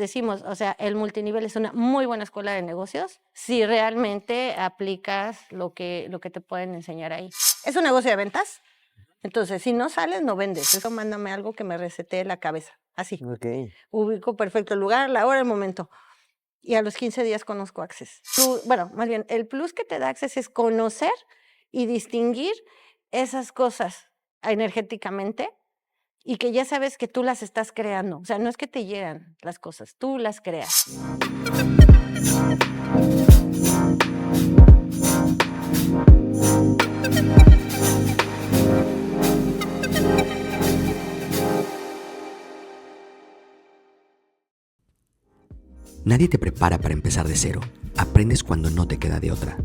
decimos, o sea, el multinivel es una muy buena escuela de negocios si realmente aplicas lo que te pueden enseñar ahí. Es un negocio de ventas, entonces si no sales, no vendes. Eso mándame algo que me resetee la cabeza, así. Ok. Ubico perfecto el lugar, la hora, el momento. Y a los 15 días conozco Access. Bueno, más bien, el plus que te da Access es conocer y distinguir esas cosas energéticamente y que ya sabes que tú las estás creando. O sea, no es que te llegan las cosas, tú las creas. Nadie te prepara para empezar de cero. Aprendes cuando no te queda de otra.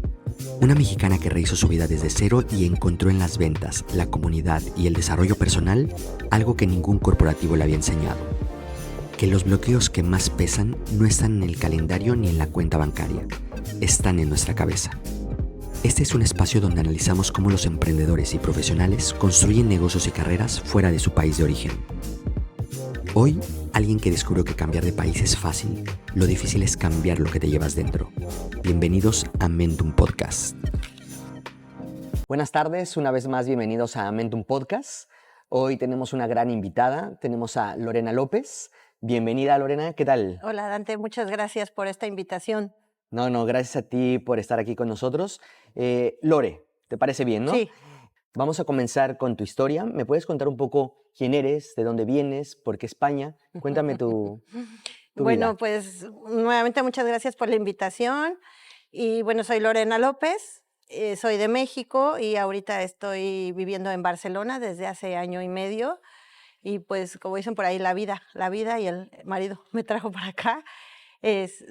Una mexicana que rehizo su vida desde cero y encontró en las ventas, la comunidad y el desarrollo personal algo que ningún corporativo le había enseñado. Que los bloqueos que más pesan no están en el calendario ni en la cuenta bancaria, están en nuestra cabeza. Este es un espacio donde analizamos cómo los emprendedores y profesionales construyen negocios y carreras fuera de su país de origen. Hoy, alguien que descubrió que cambiar de país es fácil, lo difícil es cambiar lo que te llevas dentro. Bienvenidos a Amentum Podcast. Buenas tardes, una vez más bienvenidos a Amentum Podcast. Hoy tenemos una gran invitada, tenemos a Lorena López. Bienvenida, Lorena, ¿qué tal? Hola, Dante, muchas gracias por esta invitación. No, gracias a ti por estar aquí con nosotros. Lore, ¿te parece bien, no? Sí. Vamos a comenzar con tu historia. ¿Me puedes contar un poco quién eres, de dónde vienes, por qué España? Cuéntame tu Bueno, vida. pues nuevamente muchas gracias por la invitación. Y bueno, soy Lorena López, soy de México y ahorita estoy viviendo en Barcelona desde hace año y medio. Y pues, como dicen por ahí, la vida y el marido me trajo para acá.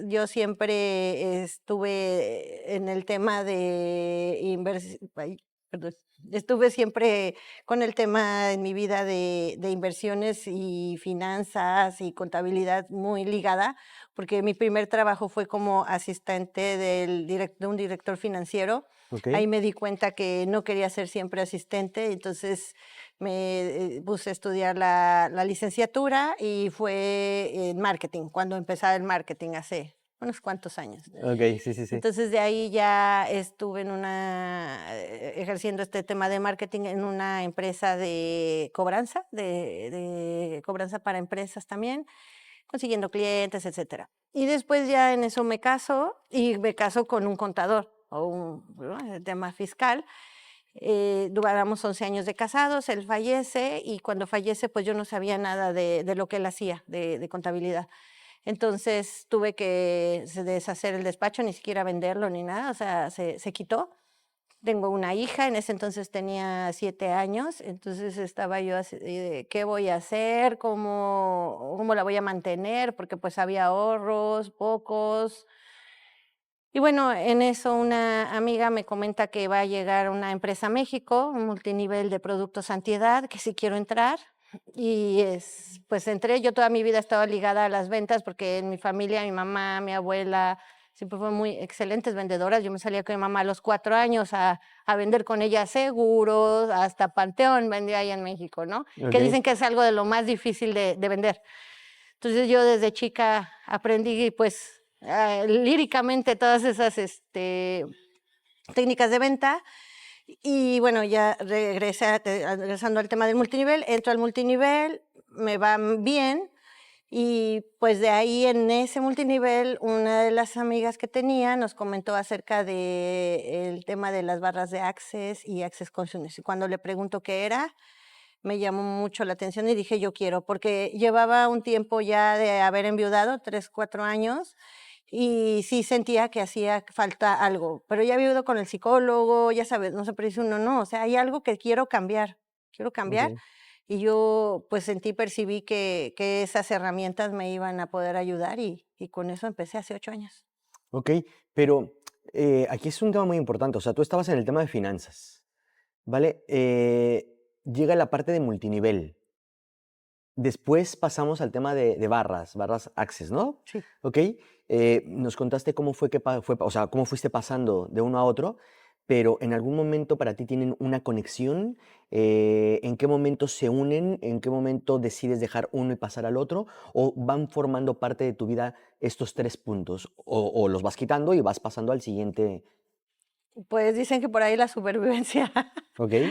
Yo siempre estuve en el tema de estuve siempre con el tema en mi vida de inversiones y finanzas y contabilidad muy ligada, porque mi primer trabajo fue como asistente de un director financiero. ¿Ok? Ahí me di cuenta que no quería ser siempre asistente, entonces me puse a estudiar la licenciatura y fue en marketing, cuando empezaba el marketing hace unos cuantos años. Ok, sí. Entonces de ahí ya estuve ejerciendo este tema de marketing en una empresa de cobranza, de cobranza para empresas también, consiguiendo clientes, etcétera. Y después ya en eso me caso y me caso con un contador ¿no? El tema fiscal. Duramos 11 años de casados, él fallece y cuando fallece pues yo no sabía nada de lo que él hacía, de contabilidad. Entonces tuve que deshacer el despacho, ni siquiera venderlo ni nada, o sea, se quitó. Tengo una hija, en ese entonces tenía 7 años, entonces estaba yo así de qué voy a hacer, cómo la voy a mantener, porque pues había ahorros, pocos. Y bueno, en eso una amiga me comenta que va a llegar una empresa a México, un multinivel de productos antiedad, que sí quiero entrar. Y pues entré, yo toda mi vida estaba ligada a las ventas porque en mi familia, mi mamá, mi abuela, siempre fueron muy excelentes vendedoras. Yo me salía con mi mamá a los 4 años a vender con ella seguros, hasta Panteón vendía ahí en México, ¿no? Que Ok. dicen que es algo de lo más difícil de vender. Entonces yo desde chica aprendí pues líricamente todas esas técnicas de venta. Y bueno, ya regresando al tema del multinivel, entro al multinivel, me va bien y pues de ahí en ese multinivel una de las amigas que tenía nos comentó acerca del tema de las barras de Access y Access Consciousness. Y cuando le pregunto qué era, me llamó mucho la atención y dije yo quiero, porque llevaba un tiempo ya de haber enviudado, 3, 4 años, y sí sentía que hacía falta algo, pero ya había ido con el psicólogo, ya sabes, no sé, pero dice uno, no, o sea, hay algo que quiero cambiar, Ok. y yo pues percibí que esas herramientas me iban a poder ayudar y con eso empecé hace 8 años. Ok, pero aquí es un tema muy importante. O sea, tú estabas en el tema de finanzas, ¿vale? Llega la parte de multinivel. Después pasamos al tema de barras Access, ¿no? Sí. Ok, nos contaste cómo fue o sea, cómo fuiste pasando de uno a otro, pero ¿en algún momento para ti tienen una conexión? ¿En qué momento se unen? ¿En qué momento decides dejar uno y pasar al otro? ¿O van formando parte de tu vida estos 3 puntos? ¿O los vas quitando y vas pasando al siguiente? Pues dicen que por ahí la supervivencia ¿Okey?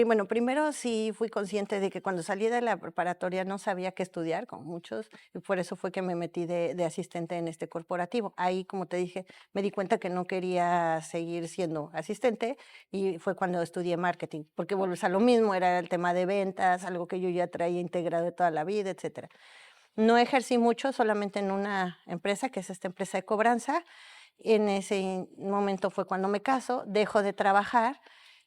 bueno, primero sí fui consciente de que cuando salí de la preparatoria no sabía qué estudiar, como muchos, y por eso fue que me metí de asistente en este corporativo. Ahí, como te dije, me di cuenta que no quería seguir siendo asistente y fue cuando estudié marketing, porque vuelves a lo mismo, era el tema de ventas, algo que yo ya traía integrado de toda la vida, etcétera. No ejercí mucho, solamente en una empresa, que es esta empresa de cobranza. En ese momento fue cuando me caso, dejo de trabajar,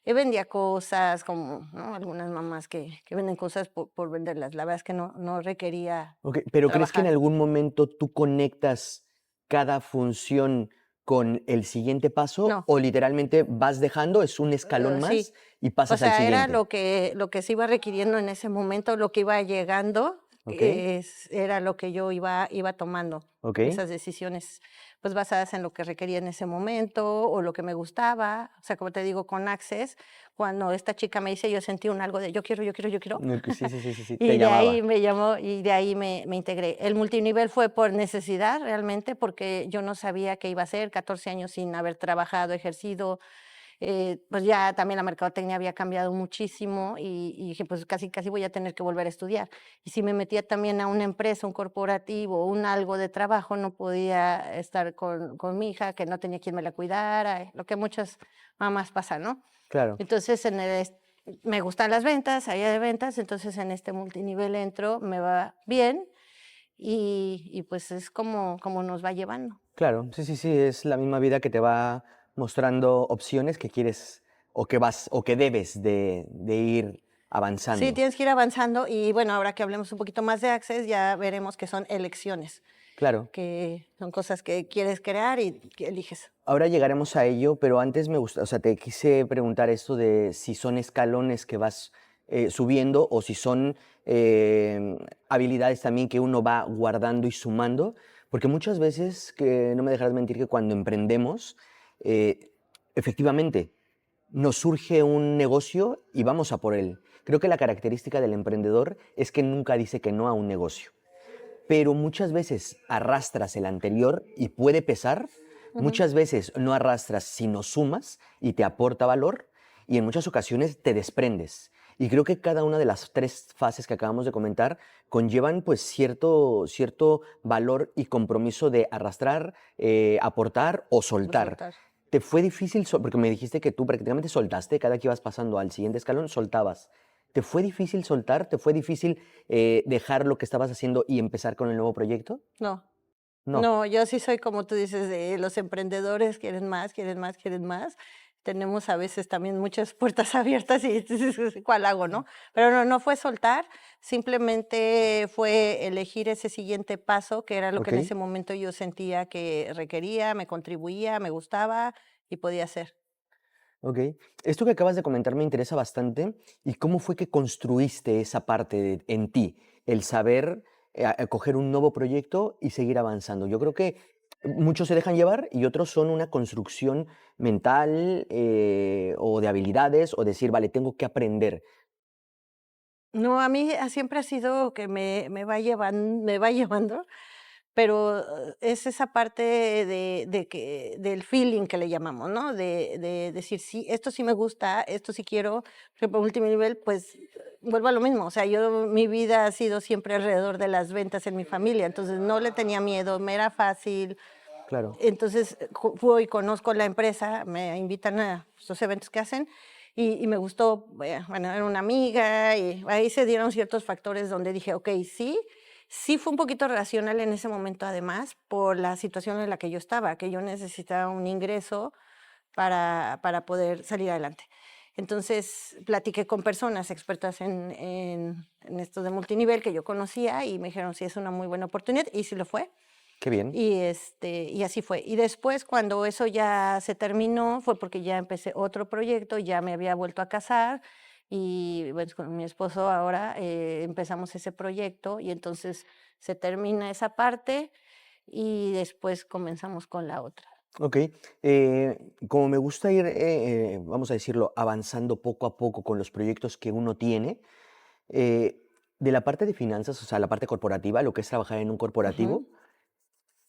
vendía cosas como, ¿no? Algunas mamás que venden cosas por venderlas. La verdad es que no requería Okey, pero, ¿crees que en trabajar. algún momento tú conectas cada función con el siguiente paso, No, o literalmente vas dejando, es un escalón sí. más y O pasas al sea, era siguiente? lo que se iba requiriendo en ese momento, lo que iba llegando, ¿Okey? era lo que yo iba tomando, ¿Okey? esas decisiones, pues, basadas en lo que requería en ese momento, o lo que me gustaba. O sea, como te digo, con Access, cuando esta chica me dice, yo sentí un algo de yo quiero, yo quiero, yo quiero, Sí, sí, sí, sí, sí, te y de ahí llamaba. me llamó, y de ahí me integré. El multinivel fue por necesidad, realmente, porque yo no sabía qué iba a hacer, 14 años sin haber trabajado, ejercido, pues ya también la mercadotecnia había cambiado muchísimo y dije, pues casi, casi voy a tener que volver a estudiar. Y si me metía también a una empresa, un corporativo, un algo de trabajo, no podía estar con mi hija, que no tenía quien me la cuidara, lo que muchas mamás pasa, ¿no? Claro, Entonces, me gustan las ventas, área de ventas, entonces en este multinivel entro, me va bien y pues es como nos va llevando. claro. Sí, sí, sí, es la misma vida que te va mostrando opciones que quieres o que debes de ir Sí, avanzando. tienes que ir avanzando y bueno, ahora que hablemos un poquito más de Access, ya veremos que son elecciones, Claro. que son cosas que quieres crear y que eliges. Ahora llegaremos a ello, pero antes me gusta, o sea, te quise preguntar esto de si son escalones que vas subiendo o si son habilidades también que uno va guardando y sumando, porque muchas veces, que no me dejarás mentir, que cuando emprendemos, eh, efectivamente, nos surge un negocio y vamos a por él. Creo que la característica del emprendedor es que nunca dice que no a un negocio, pero muchas veces arrastras el anterior y puede pesar, Ujú. muchas veces no arrastras sino sumas y te aporta valor y en muchas ocasiones te desprendes. Y creo que cada una de las 3 fases que acabamos de comentar conllevan pues cierto valor y compromiso de arrastrar, aportar o O soltar. soltar. ¿Te fue difícil? Porque me dijiste que tú prácticamente soltaste, cada que ibas pasando al siguiente escalón, soltabas. ¿Te fue difícil soltar? ¿Te fue difícil dejar lo que estabas haciendo y empezar con el nuevo proyecto? No, No. no, yo sí soy como tú dices, de los emprendedores quieren más, quieren más, quieren más. Tenemos a veces también muchas puertas abiertas y dices, ¿cuál hago, no? Pero no fue soltar, simplemente fue elegir ese siguiente paso, que era lo que Ok, en ese momento yo sentía que requería, me contribuía, me gustaba y podía hacer. ok. Esto que acabas de comentar me interesa bastante. ¿Y cómo fue que construiste esa parte en ti? El saber coger un nuevo proyecto y seguir avanzando. Yo creo que muchos se dejan llevar y otros son una construcción mental o de habilidades o decir, vale, tengo que aprender. No, a mí siempre ha sido que me va llevando, pero es esa parte de que del feeling que le llamamos, ¿no? De decir: "Sí, esto sí me gusta, esto sí quiero". Por ejemplo, último nivel, pues, vuelvo a lo mismo, o sea, mi vida ha sido siempre alrededor de las ventas en mi familia, entonces no le tenía miedo, me era fácil. Claro. Entonces, voy, conozco la empresa, me invitan a estos eventos que hacen y me gustó, bueno, era una amiga y ahí se dieron ciertos factores donde dije: "Okey, sí". Sí fue un poquito racional en ese momento, además, por la situación en la que yo estaba, que yo necesitaba un ingreso para poder salir adelante. Entonces, platiqué con personas expertas en esto de multinivel que yo conocía y me dijeron: "Sí, es una muy buena oportunidad", y sí lo fue. Qué bien. Y así fue. Y después, cuando eso ya se terminó, fue porque ya empecé otro proyecto, ya me había vuelto a casar y, pues, con mi esposo ahora, empezamos ese proyecto y entonces se termina esa parte y después comenzamos con la otra. Ok. Como me gusta ir, vamos a decirlo, avanzando poco a poco con los proyectos que uno tiene, eh, de la parte de finanzas, o sea, la parte corporativa, lo que es trabajar en un Ujú. corporativo,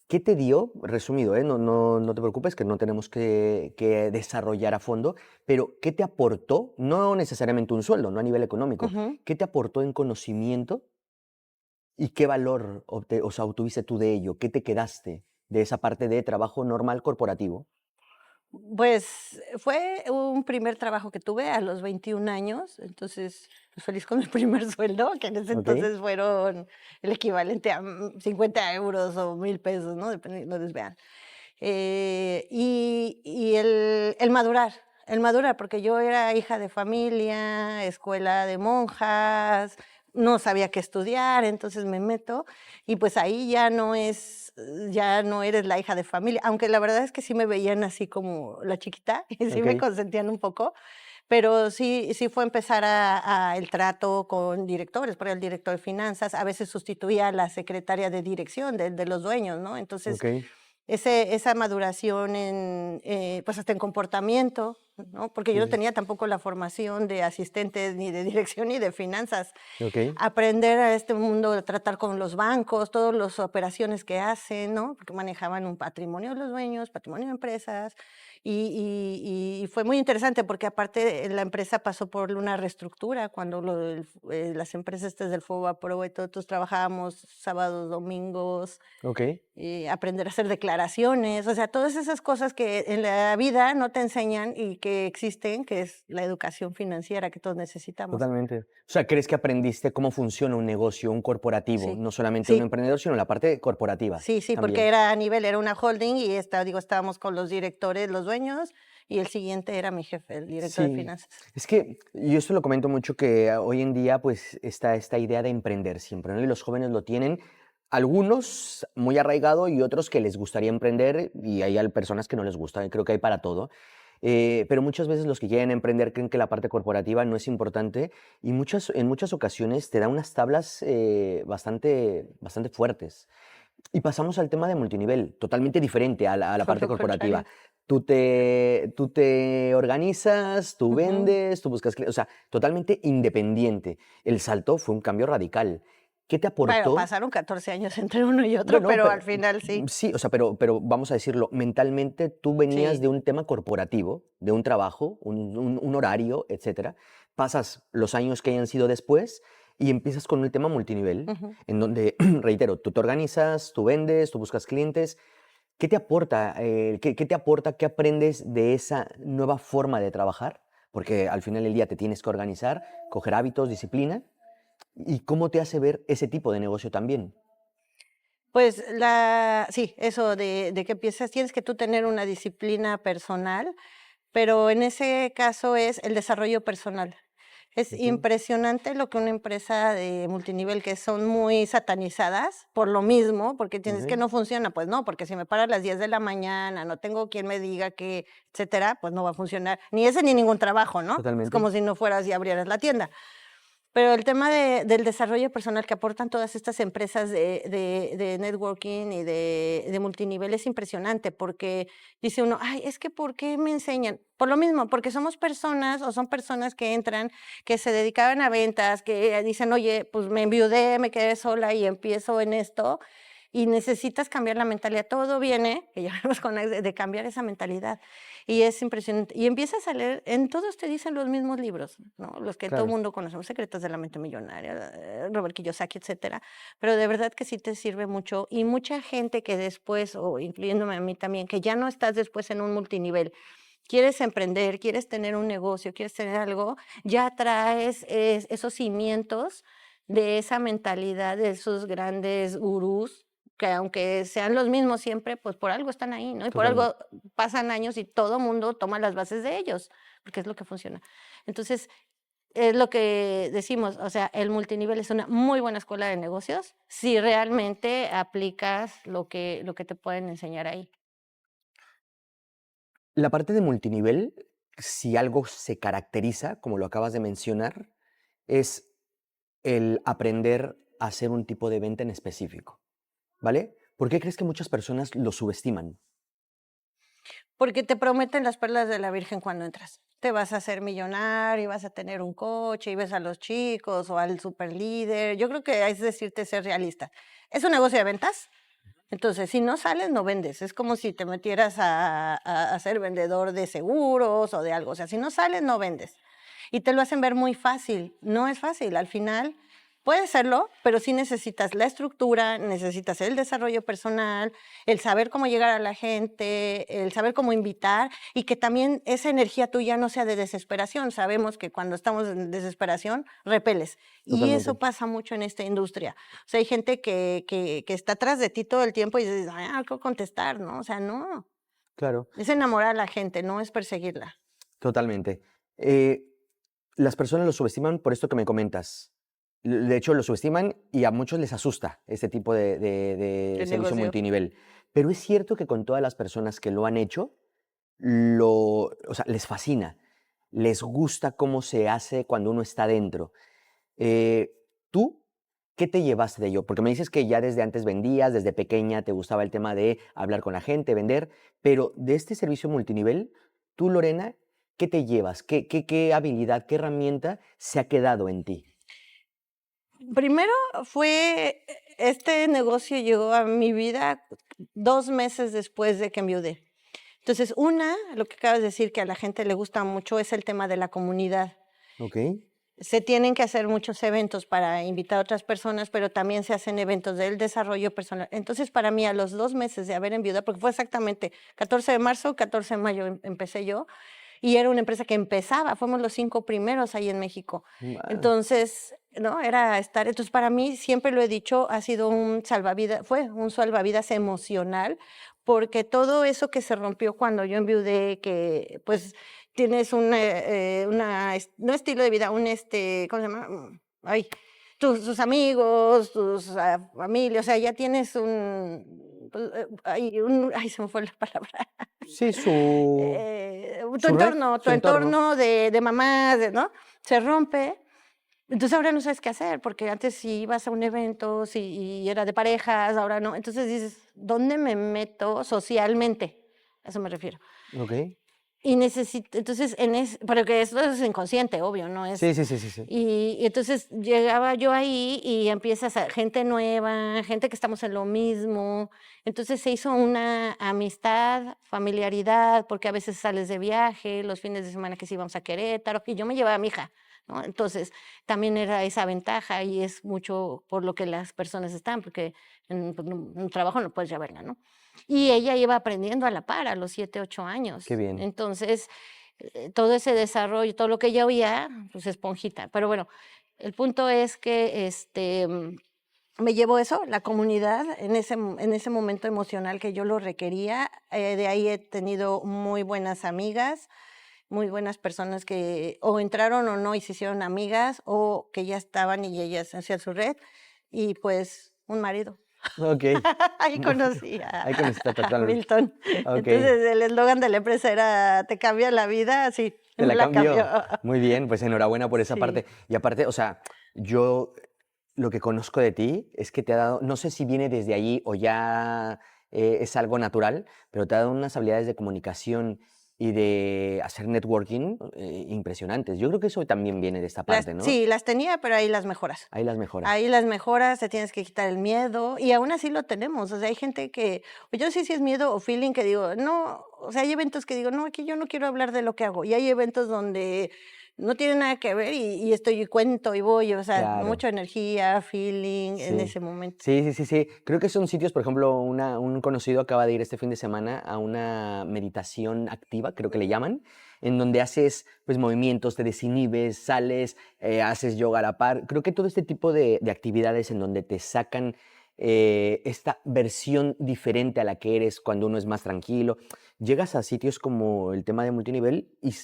¿qué te dio? Resumido, no te preocupes, que no tenemos que desarrollar a fondo, pero ¿qué te aportó? No necesariamente un sueldo, no a nivel económico. Ujú. ¿Qué te aportó en conocimiento y qué valor o sea, obtuviste tú de ello? ¿Qué te quedaste de esa parte de trabajo normal corporativo? Pues, fue un primer trabajo que tuve a los 21 años, entonces, pues, feliz con mi primer sueldo, que en ese ¿Ok? entonces fueron el equivalente a, 50 euros o 1000 pesos, ¿no? Dependiendo donde vean. Y el madurar, porque yo era hija de familia, escuela de monjas, no sabía qué estudiar, entonces me meto y pues ahí ya no eres la hija de familia, aunque la verdad es que sí me veían así como la chiquita y sí ¿Ok? me consentían un poco, pero sí fue empezar el trato con directores, porque el director de finanzas a veces sustituía a la secretaria de dirección de los dueños, ¿no? Entonces, ¿Ok? esa maduración pues, hasta en comportamiento, ¿no? Porque yo Sí, no sí. tenía tampoco la formación de asistente, ni de dirección, ni de finanzas. ¿Ok? Aprender a este mundo de tratar con los bancos, todas las operaciones que hacen, ¿no? Porque manejaban un patrimonio de los dueños, patrimonio de empresas, y fue muy interesante porque aparte la empresa pasó por una reestructura cuando las empresas estas del FOBAPRO y todos trabajábamos sábados, domingos, ¿Ok? aprender a hacer declaraciones, o sea, todas esas cosas que en la vida no te enseñan y que existen, que es la educación financiera que todos necesitamos. Totalmente. O sea, ¿crees que aprendiste cómo funciona un negocio, un corporativo? Sí, No solamente un sí, emprendedor, sino la parte corporativa sí, porque también. era una holding y estábamos con los directores, los dueños, y el siguiente era mi jefe, el director de Sí, finanzas. es que yo esto lo comento mucho que hoy en día pues está esta idea de emprender siempre, ¿no? Y los jóvenes lo tienen, algunos muy arraigado y otros que les gustaría emprender y hay personas que no les gusta, creo que hay para todo. Pero muchas veces los que quieren emprender creen que la parte corporativa no es importante y en muchas ocasiones te da unas tablas bastante fuertes. Y pasamos al tema de multinivel, totalmente diferente a la Por parte lo corporativa. contrario. Tú te organizas, tú Ujú. vendes, tú buscas clientes, o sea, totalmente independiente. El salto fue un cambio radical. ¿Qué te Bueno, aportó? pasaron 14 años entre uno y otro, Bueno, pero pero al final sí, sí, o sea, pero vamos a decirlo, mentalmente tú venías sí. de un tema corporativo, de un trabajo, un horario, etcétera. Pasas los años que hayan sido después y empiezas con el tema multinivel, Ujú. en donde, reitero, tú te organizas, tú vendes, tú buscas clientes. ¿Qué te aporta? ¿Qué te aporta? ¿Qué aprendes de esa nueva forma de trabajar? Porque al final del día te tienes que organizar, coger hábitos, disciplina. ¿Y cómo te hace ver ese tipo de negocio también? Pues sí, eso de que empiezas, tienes que tú tener una disciplina personal, pero en ese caso es el desarrollo personal. Es Ok, impresionante lo que una empresa de multinivel que son muy satanizadas por lo mismo, porque tienes que ok, no funciona, pues no, porque si me paro a las 10 de la mañana, no tengo quien me diga que, etcétera, pues no va a funcionar, ni ese ni ningún trabajo, ¿no? Es totalmente. como si no fueras y abrieras la tienda. Pero el tema del desarrollo personal que aportan todas estas empresas de networking y de multinivel es impresionante, porque dice uno: "Ay, es que, ¿por qué me enseñan?". Por lo mismo, porque somos personas, o son personas que entran, que se dedicaban a ventas, que dicen: "Oye, pues me enviudé, me quedé sola y empiezo en esto", y necesitas cambiar la mentalidad. Todo viene, que ya hablamos con de cambiar esa mentalidad. Y es impresionante. Y empiezas a leer, en todos te dicen los mismos libros, ¿no? Los que todo el Claro, mundo conocemos, Secretos de la mente millonaria, Robert Kiyosaki, etcétera. Pero de verdad que sí te sirve mucho. Y mucha gente que después, o incluyéndome a mí también, que ya no estás después en un multinivel, quieres emprender, quieres tener un negocio, quieres tener algo, ya traes esos cimientos de esa mentalidad de esos grandes gurús que aunque sean los mismos siempre, pues por algo están ahí, ¿no? Y por algo totalmente. pasan años y todo mundo toma las bases de ellos, porque es lo que funciona. Entonces, es lo que decimos, o sea, el multinivel es una muy buena escuela de negocios si realmente aplicas lo que te pueden enseñar ahí. La parte de multinivel, si algo se caracteriza, como lo acabas de mencionar, es el aprender a hacer un tipo de venta en específico, ¿vale? ¿Por qué crees que muchas personas lo subestiman? porque te prometen las perlas de la Virgen cuando entras. Te vas a hacer millonario, y vas a tener un coche, y ves a los chicos o al super líder. Yo creo que es decirte ser realista. Es un negocio de ventas, entonces si no sales, no vendes. Es como si te metieras a ser vendedor de seguros o de algo. O sea, si no sales, no vendes. Y te lo hacen ver muy fácil. No es fácil. Al final puede serlo, pero sí necesitas la estructura, necesitas el desarrollo personal, el saber cómo llegar a la gente, el saber cómo invitar y que también esa energía tuya no sea de desesperación. Sabemos que cuando estamos en desesperación, repeles. Y Totalmente. eso pasa mucho en esta industria. O sea, hay gente que está atrás de ti todo el tiempo y dices, ay, algo contestar, ¿no? O sea, no. Claro, Es enamorar a la gente, no es perseguirla. totalmente. Eh, las personas lo subestiman por esto que me comentas. De hecho, lo subestiman y a muchos les asusta este tipo de El servicio negocio. multinivel. Pero es cierto que con todas las personas que lo han hecho, o sea, les fascina, les gusta cómo se hace cuando uno está dentro. ¿Tú qué te llevaste de ello? Porque me dices que ya desde antes vendías, desde pequeña te gustaba el tema de hablar con la gente, vender, pero de este servicio multinivel, tú, Lorena, ¿qué te llevas? ¿Qué habilidad, qué herramienta se ha quedado en ti? Primero este negocio llegó a mi vida 2 meses después de que enviudé. Entonces, lo que acabas de decir que a la gente le gusta mucho es el tema de la comunidad. ¿Ok? Se tienen que hacer muchos eventos para invitar a otras personas, pero también se hacen eventos del desarrollo personal. Entonces, para mí, a los 2 meses de haber enviudado, porque fue exactamente 14 de marzo, 14 de mayo empecé yo, y era una empresa que empezaba, fuimos los 5 primeros ahí en México. Ah, Entonces, ¿no? Entonces para mí, siempre lo he dicho, ha sido fue un salvavidas emocional, porque todo eso que se rompió cuando yo enviudé, que pues tienes no estilo de vida, ¿cómo se llama? Ay, tus amigos, tus familia, o sea, ya tienes ay, se me fue la palabra. sí, Tu su red, entorno, su entorno. de mamás, ¿no? Se rompe. Entonces ahora no sabes qué hacer, porque antes si ibas a un evento y era de parejas, ahora no. Entonces dices, ¿dónde me meto socialmente? A eso me refiero. ¿Ok? Y entonces, porque esto es inconsciente, obvio, ¿no? Sí, sí, sí, sí, sí. Y entonces llegaba yo ahí y empiezas gente nueva, gente que estamos en lo mismo. Entonces se hizo una amistad, familiaridad, porque a veces sales de viaje, los fines de semana que sí íbamos a Querétaro, y yo me llevaba a mi hija, ¿no? Entonces también era esa ventaja y es mucho por lo que las personas están, porque en un trabajo no puedes llevarla, ¿no? Y ella iba aprendiendo a la par, a los 7, 8 años. Qué bien. Entonces, todo ese desarrollo, todo lo que ella oía, pues esponjita. Pero bueno, el punto es que me llevó eso, la comunidad, en ese momento emocional que yo lo requería. De ahí he tenido muy buenas amigas, muy buenas personas que o entraron o no y se hicieron amigas, o que ya estaban y ellas hacían su red, y pues un marido. Ok. Ahí conocí Ahí conociste a tu a actual. Milton. Ok. Entonces el eslogan de la empresa era, ¿te cambia la vida? Sí, Te la me la cambió. cambió. Muy bien, pues enhorabuena por esa Sí. parte. Y aparte, o sea, yo lo que conozco de ti es que te ha dado, no sé si viene desde allí o ya es algo natural, pero te ha dado unas habilidades de comunicación y de hacer networking impresionantes. Yo creo que eso también viene de esta parte, ¿no? Sí, las tenía, pero ahí las mejoras. Ahí las mejoras. Ahí las mejoras, te tienes que quitar el miedo y aún así lo tenemos. O sea, hay gente que, yo no sé si es miedo o feeling que digo, no, o sea, hay eventos que digo, no, aquí yo no quiero hablar de lo que hago. Y hay eventos donde no tiene nada que ver y estoy y cuento y voy, o sea, Claro. mucha energía, feeling en Sí. ese momento. Sí, sí, sí, sí. Creo que son sitios, por ejemplo, un conocido acaba de ir este fin de semana a una meditación activa, creo que le llaman, en donde haces pues movimientos, te desinhibes, sales, haces yoga a la par. Creo que todo este tipo de actividades en donde te sacan esta versión diferente a la que eres cuando uno es más tranquilo. Llegas a sitios como el tema de multinivel y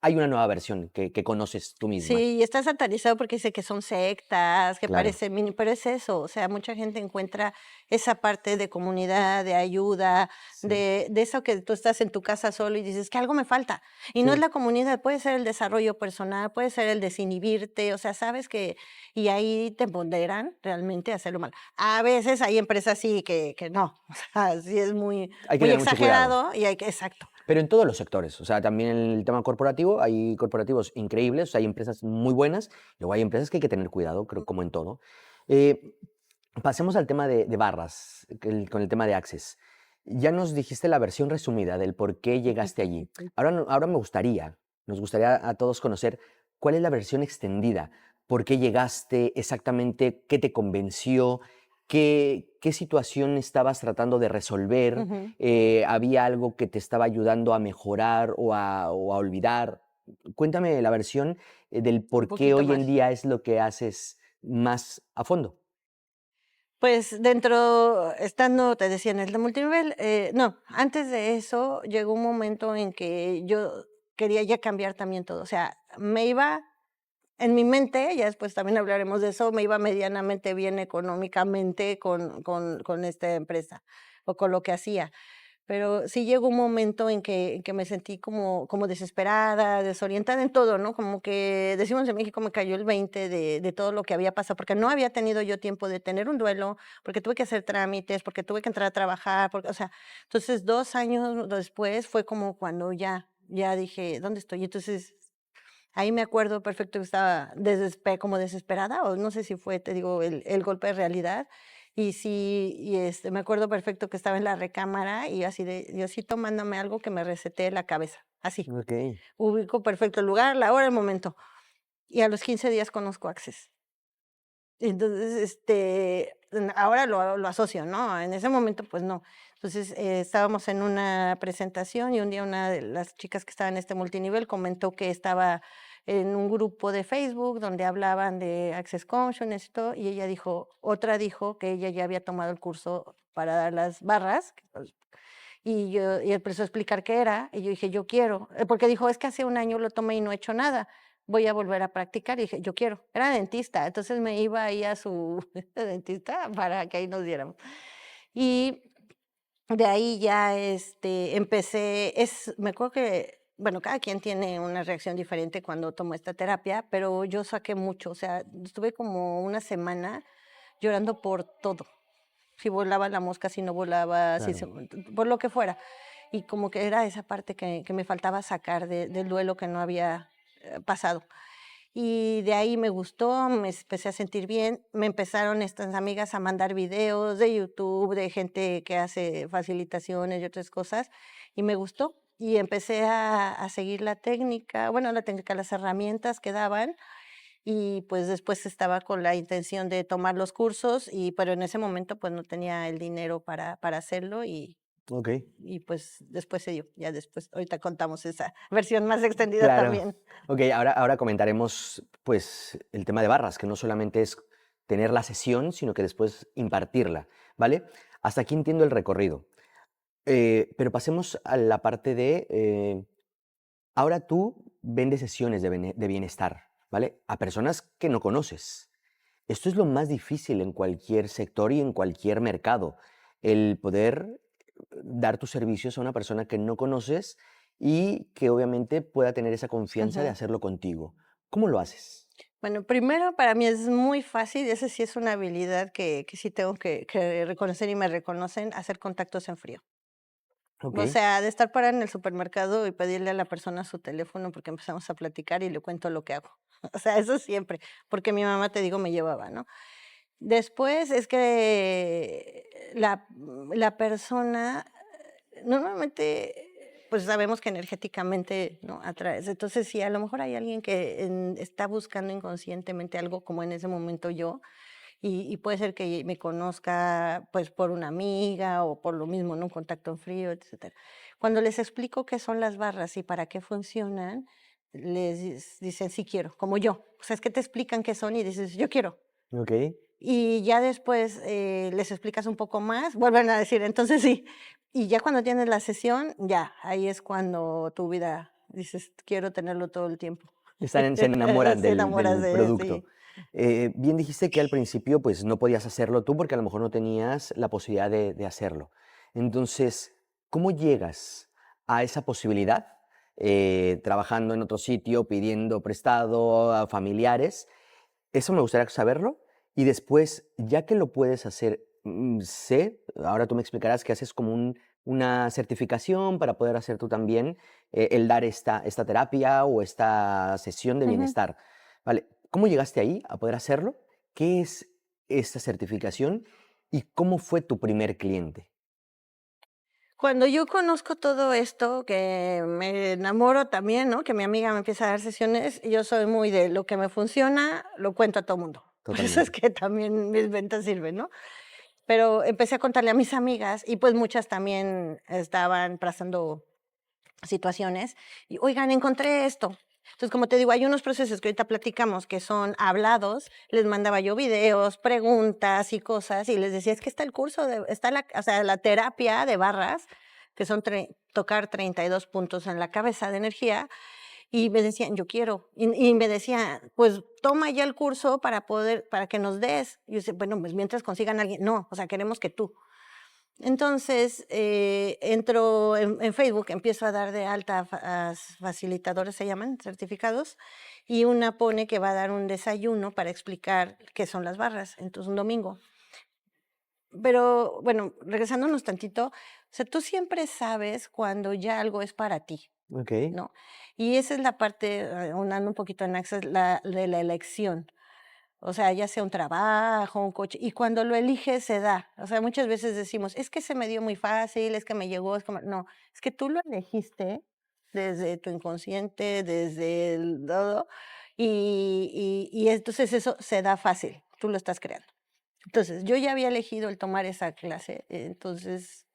hay una nueva versión que conoces tú misma. Sí, y está satanizado porque dice que son sectas, que Claro. parece mini, pero es eso, o sea, mucha gente encuentra esa parte de comunidad, de ayuda, Sí. de eso que tú estás en tu casa solo y dices que algo me falta. Y no Sí. es la comunidad, puede ser el desarrollo personal, puede ser el desinhibirte, o sea, sabes que, y ahí te empoderan realmente a hacerlo mal. A veces hay empresas sí que no, o sea, sí es muy, Hay que muy tener mucho cuidado. exagerado y exacto. Pero en todos los sectores, o sea, también en el tema corporativo hay corporativos increíbles, o sea, hay empresas muy buenas, luego hay empresas que hay que tener cuidado, creo, como en todo. Eh, Pasemos al tema de barras, con el tema de Access. Ya nos dijiste la versión resumida del por qué llegaste allí. Ahora, ahora nos gustaría a todos conocer cuál es la versión extendida, por qué llegaste, exactamente qué te convenció, qué situación estabas tratando de resolver, Ujú. había algo que te estaba ayudando a mejorar o a olvidar. Cuéntame la versión del Un por qué poquito hoy en más. día es lo que haces más a fondo. Pues dentro, estando, te decía, en el de multinivel, no, antes de eso llegó un momento en que yo quería ya cambiar también todo. O sea, me iba en mi mente, ya después también hablaremos de eso, me iba medianamente bien económicamente con esta empresa o con lo que hacía. Pero sí llegó un momento en que me sentí como desesperada, desorientada en todo, ¿no? Como que, decimos en México, me cayó el 20 de todo lo que había pasado, porque no había tenido yo tiempo de tener un duelo, porque tuve que hacer trámites, porque tuve que entrar a trabajar, porque, o sea, entonces 2 años después fue como cuando ya dije: "¿Dónde estoy?". Entonces, ahí me acuerdo perfecto que estaba como desesperada, o no sé si fue, te digo, el golpe de realidad. Y sí, me acuerdo perfecto que estaba en la recámara y así de: "Diosito, mándame algo que me resetee la cabeza", así. Ok. Ubico perfecto el lugar, la hora, el momento. Y a los 15 días conozco Access. Entonces, ahora lo asocio, ¿no? En ese momento, pues no. Entonces, estábamos en una presentación y un día una de las chicas que estaba en este multinivel comentó que estaba en un grupo de Facebook donde hablaban de Access Consciousness y todo, y ella otra dijo que ella ya había tomado el curso para dar las barras, y empezó a explicar qué era, y yo dije: "Yo quiero", porque dijo: "Es que hace un año lo tomé y no he hecho nada, voy a volver a practicar", y dije: "Yo quiero". Era dentista, entonces me iba ahí a su dentista para que ahí nos diéramos. Y de ahí ya, me acuerdo que, bueno, cada quien tiene una reacción diferente cuando tomó esta terapia, pero yo saqué mucho, o sea, estuve como una semana llorando por todo. Si volaba la mosca, si no volaba, si se Claro. por lo que fuera. Y como que era esa parte que me faltaba sacar del duelo que no había, pasado. Y de ahí me gustó, me empecé a sentir bien, me empezaron estas amigas a mandar videos de YouTube, de gente que hace facilitaciones y otras cosas, y me gustó. Y empecé a seguir la técnica, bueno, la técnica, las herramientas que daban, y pues después estaba con la intención de tomar los cursos, pero en ese momento pues no tenía el dinero para hacerlo Ok. y pues después se dio, ya después, ahorita contamos esa versión más extendida Claro. también. Ok, ahora comentaremos pues el tema de barras, que no solamente es tener la sesión, sino que después impartirla, ¿vale? Hasta aquí entiendo el recorrido. Pero pasemos a la parte de, ahora tú vendes sesiones de bienestar, ¿vale? A personas que no conoces. Esto es lo más difícil en cualquier sector y en cualquier mercado, el poder dar tus servicios a una persona que no conoces y que obviamente pueda tener esa confianza de Ujú. hacerlo contigo. ¿Cómo lo haces? Bueno, primero para mí es muy fácil, y esa sí es una habilidad que sí tengo que reconocer y me reconocen, hacer contactos en frío. Ok, O sea, de estar parada en el supermercado y pedirle a la persona su teléfono porque empezamos a platicar y le cuento lo que hago. O sea, eso siempre, porque mi mamá, te digo, me llevaba, ¿no? Después es que la persona, normalmente, pues sabemos que energéticamente, ¿no? Atraes. Entonces, si a lo mejor hay alguien que está buscando inconscientemente algo como en ese momento yo, y puede ser que me conozca, pues, por una amiga o por lo mismo, ¿no? Un contacto en frío, etcétera. Cuando les explico qué son las barras y para qué funcionan, dicen: "Sí quiero", como yo. O sea, es que te explican qué son y dices: "Yo quiero". ok. Y ya después, les explicas un poco más, vuelven a decir: "Entonces sí". Y ya cuando tienes la sesión, ya, ahí es cuando tu vida dices: "Quiero tenerlo todo el tiempo". Se enamoran Se enamoras del de producto. sí. Bien dijiste que al principio pues no podías hacerlo tú porque a lo mejor no tenías la posibilidad de hacerlo. Entonces, ¿cómo llegas a esa posibilidad? Trabajando en otro sitio, pidiendo prestado a familiares. Eso me gustaría saberlo. Y después, ya que lo puedes hacer sé, ahora tú me explicarás que haces como una certificación para poder hacer tú también el dar esta terapia o esta sesión de Ujú. bienestar. ¿Vale? ¿Cómo llegaste ahí a poder hacerlo? ¿Qué es esta certificación y cómo fue tu primer cliente? Cuando yo conozco todo esto, que me enamoro también, ¿no? Que mi amiga me empieza a dar sesiones, yo soy muy de lo que me funciona, lo cuento a todo mundo. Por eso es Totalmente. que también mis ventas sirven, ¿no? Pero empecé a contarle a mis amigas y pues muchas también estaban pasando situaciones y, oigan, encontré esto. Entonces, como te digo, hay unos procesos que ahorita platicamos que son hablados, les mandaba yo videos, preguntas y cosas y les decía, es que está el curso, está o sea, la terapia de barras, que son tocar 32 puntos en la cabeza de energía, y me decían, yo quiero, y me decían, pues toma ya el curso para que nos des. Y yo decía, bueno, pues mientras consigan a alguien, no, o sea, queremos que tú. Entonces, entro en Facebook, empiezo a dar de alta a facilitadores, se llaman, certificados, y una pone que va a dar un desayuno para explicar qué son las barras, entonces un domingo. Pero bueno, regresándonos tantito, o sea, tú siempre sabes cuando ya algo es para ti, Ok, ¿no? Y esa es la parte, ahondando un poquito en Access, de la elección. O sea, ya sea un trabajo, un coche, y cuando lo eliges se da. O sea, muchas veces decimos, es que se me dio muy fácil, es que me llegó, es como, no, es que tú lo elegiste desde tu inconsciente, desde el todo, y entonces eso se da fácil, tú lo estás creando. Entonces, yo ya había elegido el tomar esa clase, entonces,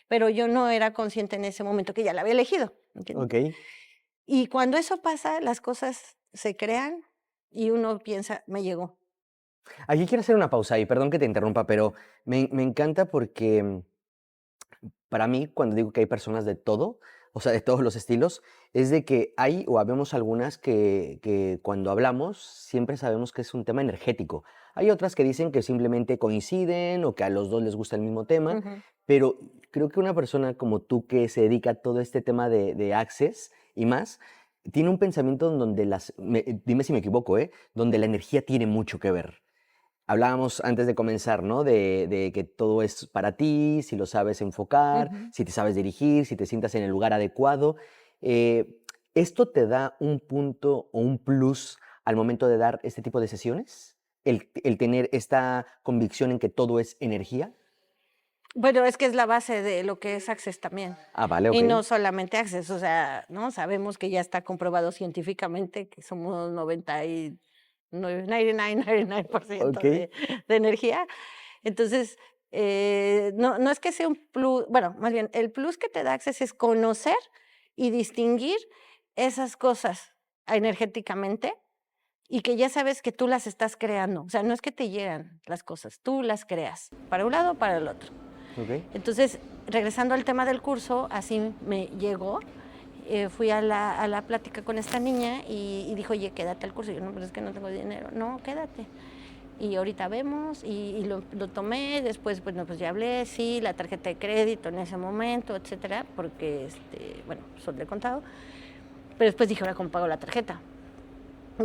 pero yo no era consciente en ese momento que ya la había elegido, ¿entiendes? ok. Y cuando eso pasa, las cosas se crean y uno piensa, me llegó. Aquí quiero hacer una pausa y perdón que te interrumpa, pero me encanta porque para mí, cuando digo que hay personas de todo, o sea, de todos los estilos, es de que hay o habemos algunas que cuando hablamos siempre sabemos que es un tema energético. Hay otras que dicen que simplemente coinciden o que a los dos les gusta el mismo tema, Ujú. pero creo que una persona como tú que se dedica a todo este tema de Access y más, tiene un pensamiento en donde dime si me equivoco, donde la energía tiene mucho que ver. Hablábamos antes de comenzar, ¿no? De que todo es para ti, si lo sabes enfocar, Ujú. si te sabes dirigir, si te sientas en el lugar adecuado. ¿Esto te da un punto o un plus al momento de dar este tipo de sesiones? ¿El tener esta convicción en que todo es energía? Bueno, es que es la base de lo que es Access también. Ah, vale, Y ok. no solamente Access, o sea, ¿no? Sabemos que ya está comprobado científicamente que somos 99% Ok, de energía. Entonces, no es que sea un plus, bueno, más bien, el plus que te da Access es conocer y distinguir esas cosas energéticamente y que ya sabes que tú las estás creando. O sea, no es que te llegan las cosas, tú las creas, para un lado o para el otro. ok. Entonces, regresando al tema del curso, así me llegó. Fui a la plática con esta niña y dijo, oye, quédate al curso. Y yo, no, pero es que no tengo dinero. No, quédate. Y ahorita vemos, y lo tomé, después, bueno, pues ya hablé, sí, la tarjeta de crédito en ese momento, etcétera, porque, bueno, son de contado. Pero después dije, ahora cómo pago la tarjeta.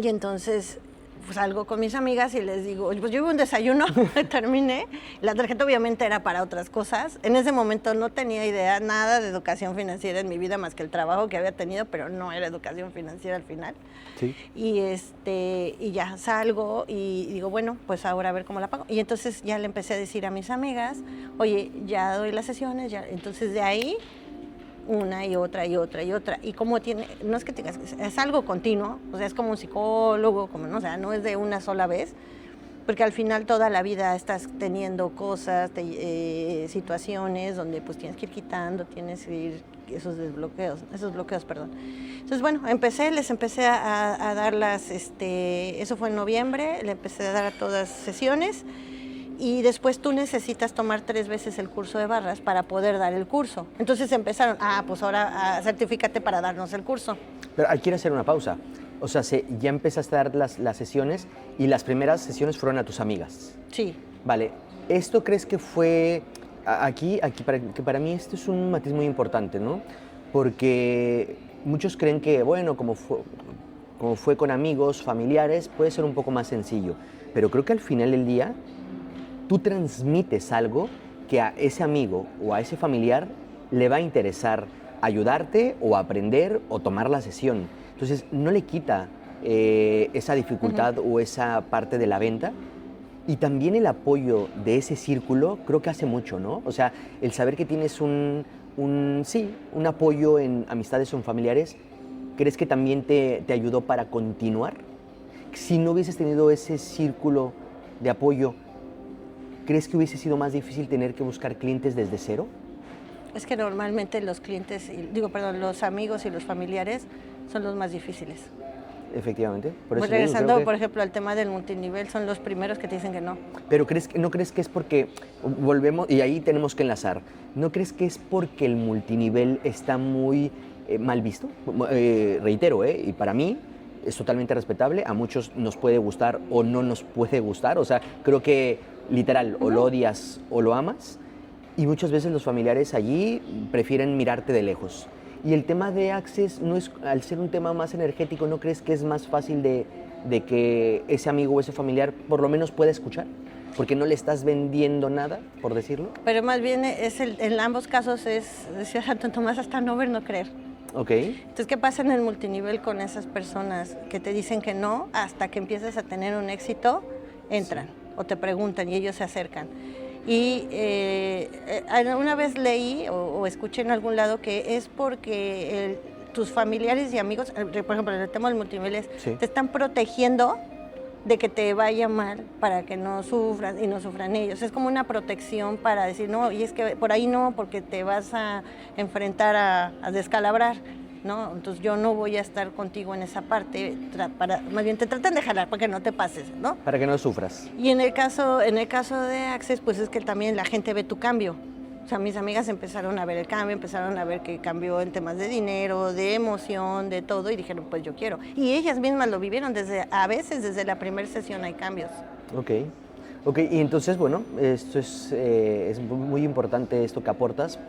Y entonces pues salgo con mis amigas y les digo, pues yo iba a un desayuno, terminé, la tarjeta obviamente era para otras cosas. En ese momento no tenía idea nada de educación financiera en mi vida más que el trabajo que había tenido, pero no era educación financiera al final. Sí. Y ya salgo y digo, bueno, pues ahora a ver cómo la pago. Y entonces ya le empecé a decir a mis amigas, oye, ya doy las sesiones, ya. Entonces de ahí una y otra y otra y otra. Y como tiene, no es que tengas, es algo continuo, o sea, es como un psicólogo, como, ¿no? O sea, no es de una sola vez, porque al final toda la vida estás teniendo cosas, situaciones donde pues tienes que ir quitando, tienes que ir esos bloqueos, perdón. Entonces, bueno, les empecé a dar eso fue en noviembre, le empecé a dar a todas sesiones. Y después tú necesitas tomar 3 veces el curso de barras para poder dar el curso. Entonces empezaron, pues ahora certifícate para darnos el curso. Pero aquí quiero hacer una pausa. O sea, ya empezaste a dar las sesiones y las primeras sesiones fueron a tus amigas. Sí. Vale, ¿esto crees que fue aquí para mí esto es un matiz muy importante, ¿no? Porque muchos creen que, bueno, como fue con amigos, familiares, puede ser un poco más sencillo. Pero creo que al final del día tú transmites algo que a ese amigo o a ese familiar le va a interesar ayudarte o aprender o tomar la sesión. Entonces, no le quita esa dificultad o esa parte de la venta. Y también el apoyo de ese círculo creo que hace mucho, ¿no? O sea, el saber que tienes un apoyo en amistades o en familiares, ¿crees que también te ayudó para continuar? Si no hubieses tenido ese círculo de apoyo, ¿crees que hubiese sido más difícil tener que buscar clientes desde cero? Es que normalmente los clientes, los amigos y los familiares son los más difíciles. Efectivamente. Por Pues eso digo, regresando, creo que... por ejemplo, al tema del multinivel, son los primeros que te dicen que no. Pero ¿no crees que es porque, volvemos, y ahí tenemos que enlazar, ¿no crees que es porque el multinivel está muy mal visto? Reitero, y para mí es totalmente respetable, a muchos nos puede gustar o no nos puede gustar, o sea, creo que literal, o lo odias o lo amas, y muchas veces los familiares allí prefieren mirarte de lejos. Y el tema de Access, no es, al ser un tema más energético, ¿no crees que es más fácil de que ese amigo o ese familiar por lo menos pueda escuchar? Porque no le estás vendiendo nada, por decirlo. Pero más bien en ambos casos decía Santo Tomás, hasta no ver, no creer. Ok. Entonces, ¿qué pasa en el multinivel con esas personas que te dicen que no, hasta que empiezas a tener un éxito, entran o te preguntan y ellos se acercan? Y una vez leí o escuché en algún lado que es porque tus familiares y amigos, por ejemplo, en el tema del multinivel, te están protegiendo de que te vaya mal para que no sufran y no sufran ellos. Es como una protección para decir, no, y es que por ahí no, porque te vas a enfrentar a descalabrar, ¿no? Entonces yo no voy a estar contigo en esa parte, más bien te tratan de jalar para que no te pases, ¿no? Para que no sufras. Y en el caso de Access, pues es que también la gente ve tu cambio. O sea, mis amigas empezaron a ver el cambio, empezaron a ver que cambió en temas de dinero, de emoción, de todo, y dijeron, pues yo quiero. Y ellas mismas lo vivieron, a veces desde la primera sesión hay cambios. Ok, y entonces, bueno, esto es muy importante esto que aportas,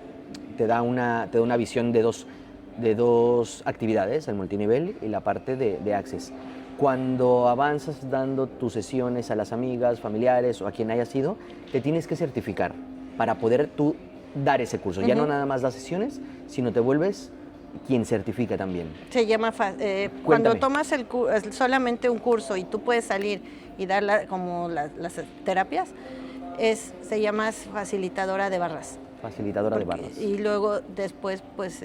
te da una visión de dos actividades, el multinivel y la parte de Access. Cuando avanzas dando tus sesiones a las amigas, familiares o a quien haya sido, te tienes que certificar para poder tú dar ese curso. Ya no nada más das sesiones, sino te vuelves quien certifica también. Se llama, cuando tomas solamente un curso y tú puedes salir y dar como las terapias, se llama facilitadora de barras. Facilitadora de barras. Y luego después, pues,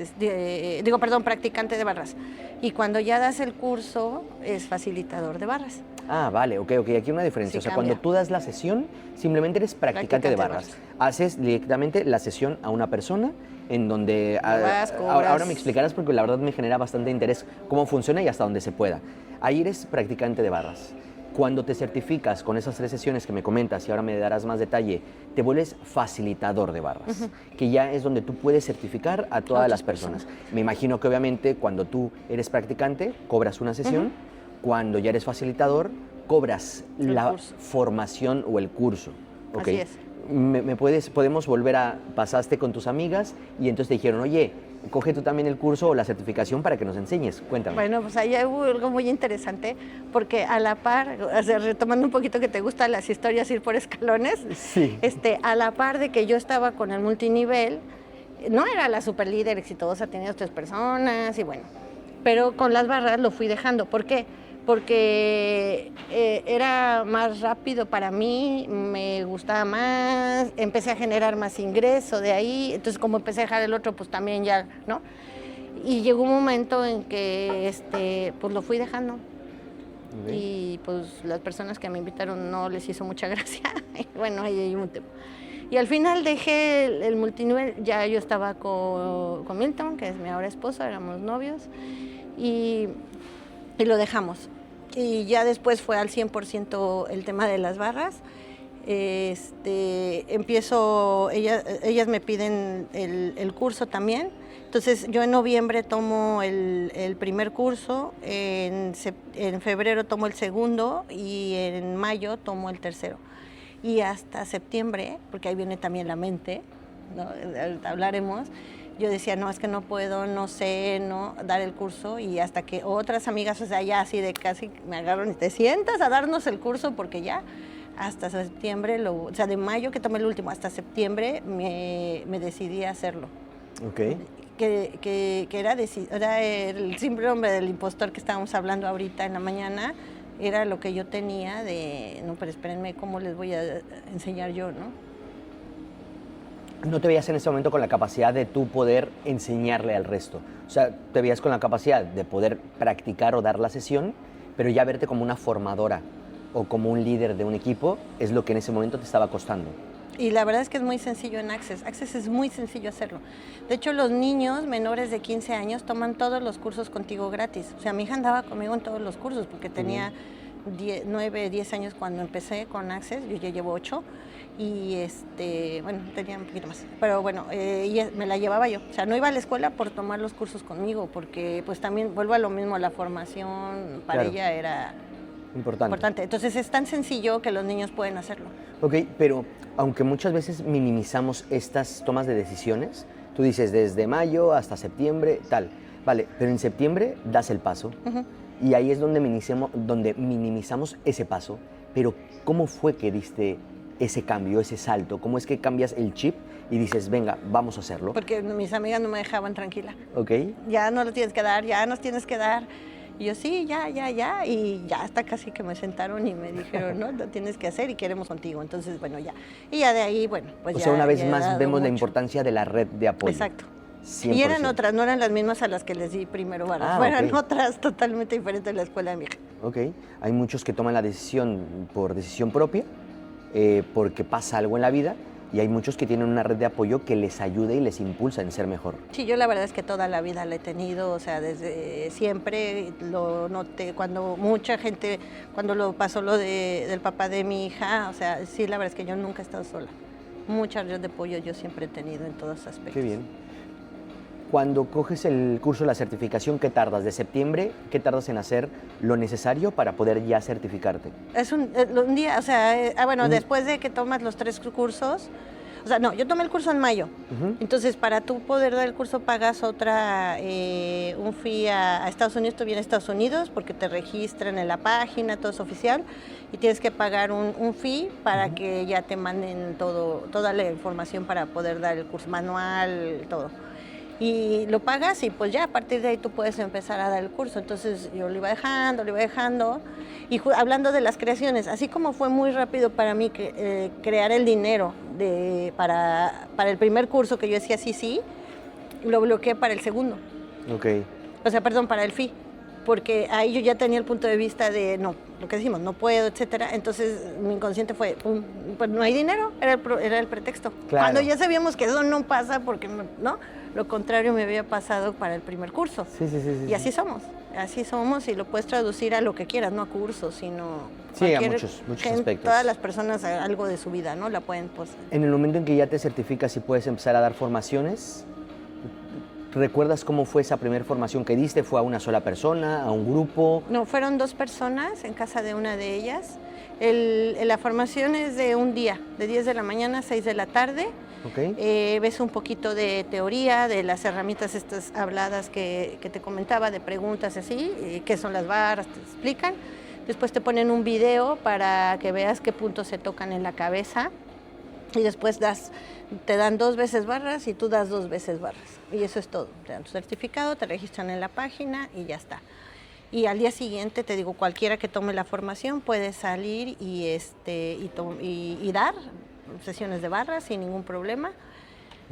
practicante de barras. Y cuando ya das el curso, es facilitador de barras. Ah, vale, ok, aquí hay una diferencia. Sí, o sea, cambia. cuando tú das la sesión, simplemente eres practicante de barras. Haces directamente la sesión a una persona en donde... ahora me explicarás porque la verdad me genera bastante interés cómo funciona y hasta donde se pueda. Ahí eres practicante de barras. Cuando te certificas con esas 3 sesiones que me comentas y ahora me darás más detalle, te vuelves facilitador de barras, que ya es donde tú puedes certificar a todas las personas. Me imagino que obviamente cuando tú eres practicante, cobras una sesión, cuando ya eres facilitador, cobras la formación o el curso. Okay. Así es. Podemos volver pasaste con tus amigas y entonces te dijeron, oye, coge tú también el curso o la certificación para que nos enseñes. Cuéntame. Bueno, pues ahí hubo algo muy interesante, porque a la par, o sea, retomando un poquito que te gustan las historias, ir por escalones, a la par de que yo estaba con el multinivel, no era la super líder exitosa, tenía 3 personas y bueno, pero con las barras lo fui dejando. ¿Por qué? Porque era más rápido para mí, me gustaba más, empecé a generar más ingreso de ahí, entonces como empecé a dejar el otro, pues también ya, ¿no? Y llegó un momento en que pues lo fui dejando. Y pues las personas que me invitaron no les hizo mucha gracia, y bueno, ahí hay un tema. Y al final dejé el multinivel, ya yo estaba con Milton, que es mi ahora esposo, éramos novios, y lo dejamos. Y ya después fue al 100% el tema de las barras. Empiezo, ellas me piden el curso también. Entonces yo en noviembre tomo el primer curso, en febrero tomo el segundo y en mayo tomo el tercero. Y hasta septiembre, porque ahí viene también la mente, ¿no? Hablaremos. Yo decía, no, es que no puedo, no sé, no dar el curso, y hasta que otras amigas, o sea, ya así de casi me agarran y te sientas a darnos el curso porque ya hasta septiembre, o sea, de mayo que tomé el último hasta septiembre me decidí a hacerlo. Ok. Que era el síndrome del impostor que estábamos hablando ahorita en la mañana, era lo que yo tenía de, no, pero espérenme, ¿cómo les voy a enseñar yo, no? ¿No te veías en ese momento con la capacidad de tú poder enseñarle al resto? O sea, te veías con la capacidad de poder practicar o dar la sesión, pero ya verte como una formadora o como un líder de un equipo es lo que en ese momento te estaba costando. Y la verdad es que es muy sencillo en Access. Access es muy sencillo hacerlo. De hecho, los niños menores de 15 años toman todos los cursos contigo gratis. O sea, mi hija andaba conmigo en todos los cursos porque tenía 9, 10 años cuando empecé con Access. Yo ya llevo 8 y bueno, tenía un poquito más. Pero bueno, me la llevaba yo. O sea, no iba a la escuela por tomar los cursos conmigo porque pues también vuelvo a lo mismo, la formación para ella era importante. Entonces es tan sencillo que los niños pueden hacerlo. Ok, pero aunque muchas veces minimizamos estas tomas de decisiones, tú dices desde mayo hasta septiembre, tal, vale, pero en septiembre das el paso y ahí es donde minimizamos ese paso, pero ¿cómo fue que diste ese cambio, ese salto? ¿Cómo es que cambias el chip y dices, venga, vamos a hacerlo? Porque mis amigas no me dejaban tranquila. Ok. Ya no lo tienes que dar, ya nos tienes que dar. Y yo, sí, ya, y ya hasta casi que me sentaron y me dijeron, no, lo tienes que hacer y queremos contigo. Entonces, bueno, ya. Y ya de ahí, bueno, pues ya. O sea, una vez más vemos la importancia de la red de apoyo. Exacto. 100%. Y eran otras, no eran las mismas a las que les di primero barras. Eran otras totalmente diferentes en la escuela de mi hija. Ok. Hay muchos que toman la decisión por decisión propia, porque pasa algo en la vida, y hay muchos que tienen una red de apoyo que les ayuda y les impulsa en ser mejor. Sí, yo la verdad es que toda la vida la he tenido, o sea, desde siempre lo noté, cuando mucha gente, cuando lo pasó lo del papá de mi hija, o sea, sí, la verdad es que yo nunca he estado sola. Mucha red de apoyo yo siempre he tenido en todos aspectos. Qué bien. Cuando coges el curso de la certificación, ¿qué tardas? ¿De septiembre? ¿Qué tardas en hacer lo necesario para poder ya certificarte? Es un día, o sea, después de que tomas los 3 cursos, o sea, no, yo tomé el curso en mayo. Entonces, para tú poder dar el curso pagas un fee a Estados Unidos. Tú vienes a Estados Unidos porque te registran en la página, todo es oficial, y tienes que pagar un fee para que ya te manden toda la información para poder dar el curso, manual, todo. Y lo pagas y pues ya a partir de ahí tú puedes empezar a dar el curso. Entonces yo lo iba dejando. Y hablando de las creaciones, así como fue muy rápido para mí crear el dinero para el primer curso que yo decía sí, lo bloqueé para el segundo. Ok. O sea, perdón, para el fee. Porque ahí yo ya tenía el punto de vista de, no, lo que decimos, no puedo, etcétera. Entonces mi inconsciente fue, pues no hay dinero, era el pretexto. Claro. Cuando ya sabíamos que eso no pasa porque, ¿no? Lo contrario me había pasado para el primer curso. Sí. Y así somos y lo puedes traducir a lo que quieras, no a cursos, sino sí, a muchos aspectos. Todas las personas algo de su vida, ¿no? La pueden, pues. En el momento en que ya te certificas y puedes empezar a dar formaciones, ¿recuerdas cómo fue esa primera formación que diste? ¿Fue a una sola persona, a un grupo? No, fueron 2 personas en casa de una de ellas. La formación es de un día, de 10 de la mañana a 6 de la tarde. Okay. Ves un poquito de teoría, de las herramientas estas habladas que te comentaba, de preguntas así, qué son las barras, te explican. Después te ponen un video para que veas qué puntos se tocan en la cabeza. Y después te dan 2 veces barras y tú das 2 veces barras. Y eso es todo. Te dan tu certificado, te registran en la página y ya está. Y al día siguiente, te digo, cualquiera que tome la formación puede salir y dar sesiones de barras sin ningún problema.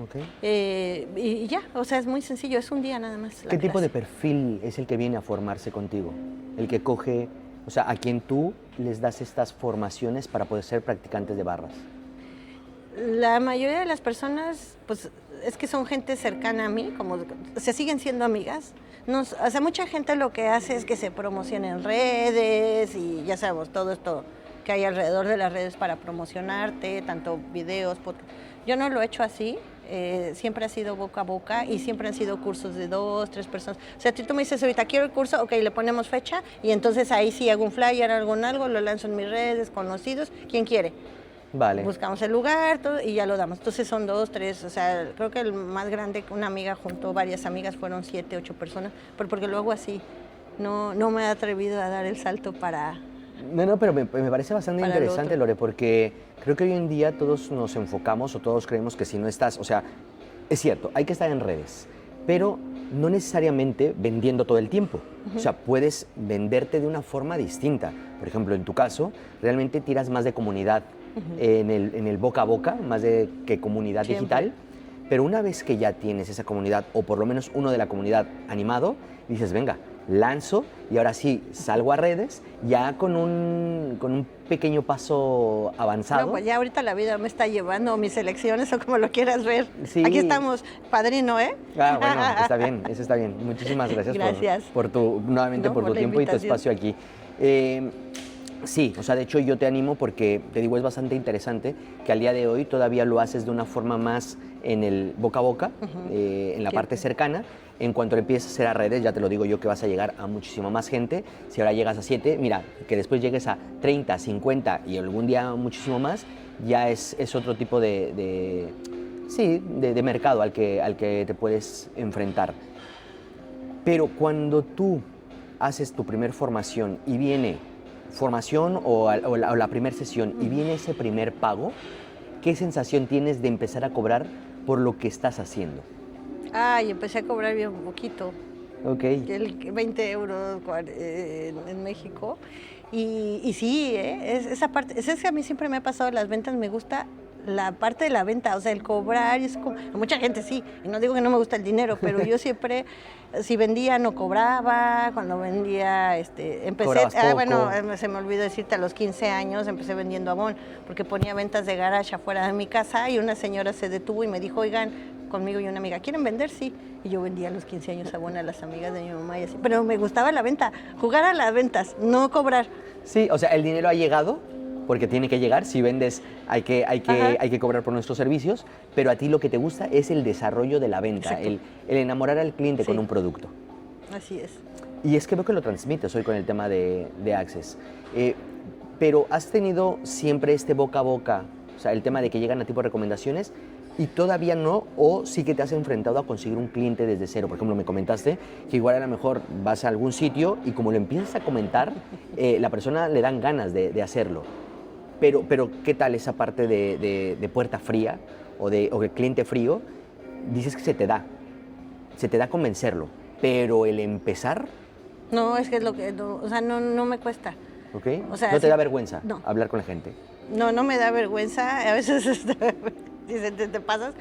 Okay. Y ya, o sea, es muy sencillo, es un día nada más. ¿Qué tipo de perfil es el que viene a formarse contigo? El que coge, o sea, a quien tú les das estas formaciones para poder ser practicantes de barras. La mayoría de las personas, pues, es que son gente cercana a mí, como se siguen siendo amigas. O sea, mucha gente lo que hace es que se promociona en redes y ya sabemos, todo esto que hay alrededor de las redes para promocionarte, tanto videos, podcast. Yo no lo he hecho así, siempre ha sido boca a boca y siempre han sido cursos de 2, 3 personas. O sea, tú me dices ahorita, quiero el curso, ok, le ponemos fecha y entonces ahí sí hago un flyer, algo, lo lanzo en mis redes, conocidos, ¿quién quiere? Vale. Buscamos el lugar todo, y ya lo damos. Entonces son 2, 3, o sea, creo que el más grande, una amiga juntó varias amigas, fueron 7, 8 personas, pero porque lo hago así. No me he atrevido a dar el salto para No, pero me parece bastante Para lo interesante, otro. Lore, porque creo que hoy en día todos nos enfocamos o todos creemos que si no estás, o sea, es cierto, hay que estar en redes, pero no necesariamente vendiendo todo el tiempo. O sea, puedes venderte de una forma distinta. Por ejemplo, en tu caso, realmente tiras más de comunidad en el boca a boca, más de que comunidad Siempre. digital. Pero una vez que ya tienes esa comunidad, o por lo menos uno de la comunidad animado, dices, venga, lanzo y ahora sí salgo a redes ya con un pequeño paso avanzado. No, pues ya ahorita la vida me está llevando, mis elecciones o como lo quieras ver. Sí. Aquí estamos, padrino, ¿eh? Ah, bueno, está bien, eso está bien. Muchísimas gracias, Gracias. nuevamente No, por por tu la tiempo y tu invitación. espacio aquí. Sí, o sea, de hecho yo te animo porque, te digo, es bastante interesante que al día de hoy todavía lo haces de una forma más en el boca a boca, en la parte Siempre. cercana. En cuanto empieces a hacer a redes, ya te lo digo yo que vas a llegar a muchísima más gente. Si ahora llegas a 7, mira, que después llegues a 30, 50 y algún día muchísimo más, ya es otro tipo de mercado al que te puedes enfrentar. Pero cuando tú haces tu primer formación y viene formación o la primera sesión y viene ese primer pago, ¿qué sensación tienes de empezar a cobrar por lo que estás haciendo? Ay, empecé a cobrar bien poquito. Ok. El 20 euros en México. Y sí, esa parte, es que a mí siempre me ha pasado las ventas, me gusta la parte de la venta, o sea, el cobrar, y es como, a mucha gente sí, y no digo que no me gusta el dinero, pero yo siempre, si vendía no cobraba, cuando vendía, empecé, Cobrabas poco. bueno, se me olvidó decirte, a los 15 años empecé vendiendo Avon, porque ponía ventas de garage afuera de mi casa, y una señora se detuvo y me dijo, oigan, conmigo y una amiga, ¿quieren vender? Sí. Y yo vendía a los 15 años Avon a las amigas de mi mamá y así. Pero me gustaba la venta, jugar a las ventas, no cobrar. Sí, o sea, el dinero ha llegado porque tiene que llegar. Si vendes, hay que cobrar por nuestros servicios, pero a ti lo que te gusta es el desarrollo de la venta, el enamorar al cliente con Sí. un producto. Así es. Y es que veo que lo transmites hoy con el tema de Access. Pero has tenido siempre este boca a boca, o sea, el tema de que llegan a tipo de recomendaciones y todavía no, o sí que te has enfrentado a conseguir un cliente desde cero. Por ejemplo, me comentaste que igual a lo mejor vas a algún sitio y como lo empiezas a comentar, la persona le dan ganas de hacerlo. Pero ¿qué tal esa parte de puerta fría o de cliente frío? Dices que se te da convencerlo, pero el empezar, No, es que es lo que, no, o sea, no me cuesta. ¿ok? O sea, ¿No te sí- da vergüenza no. hablar con la gente? No me da vergüenza, a veces dicen, te pasas.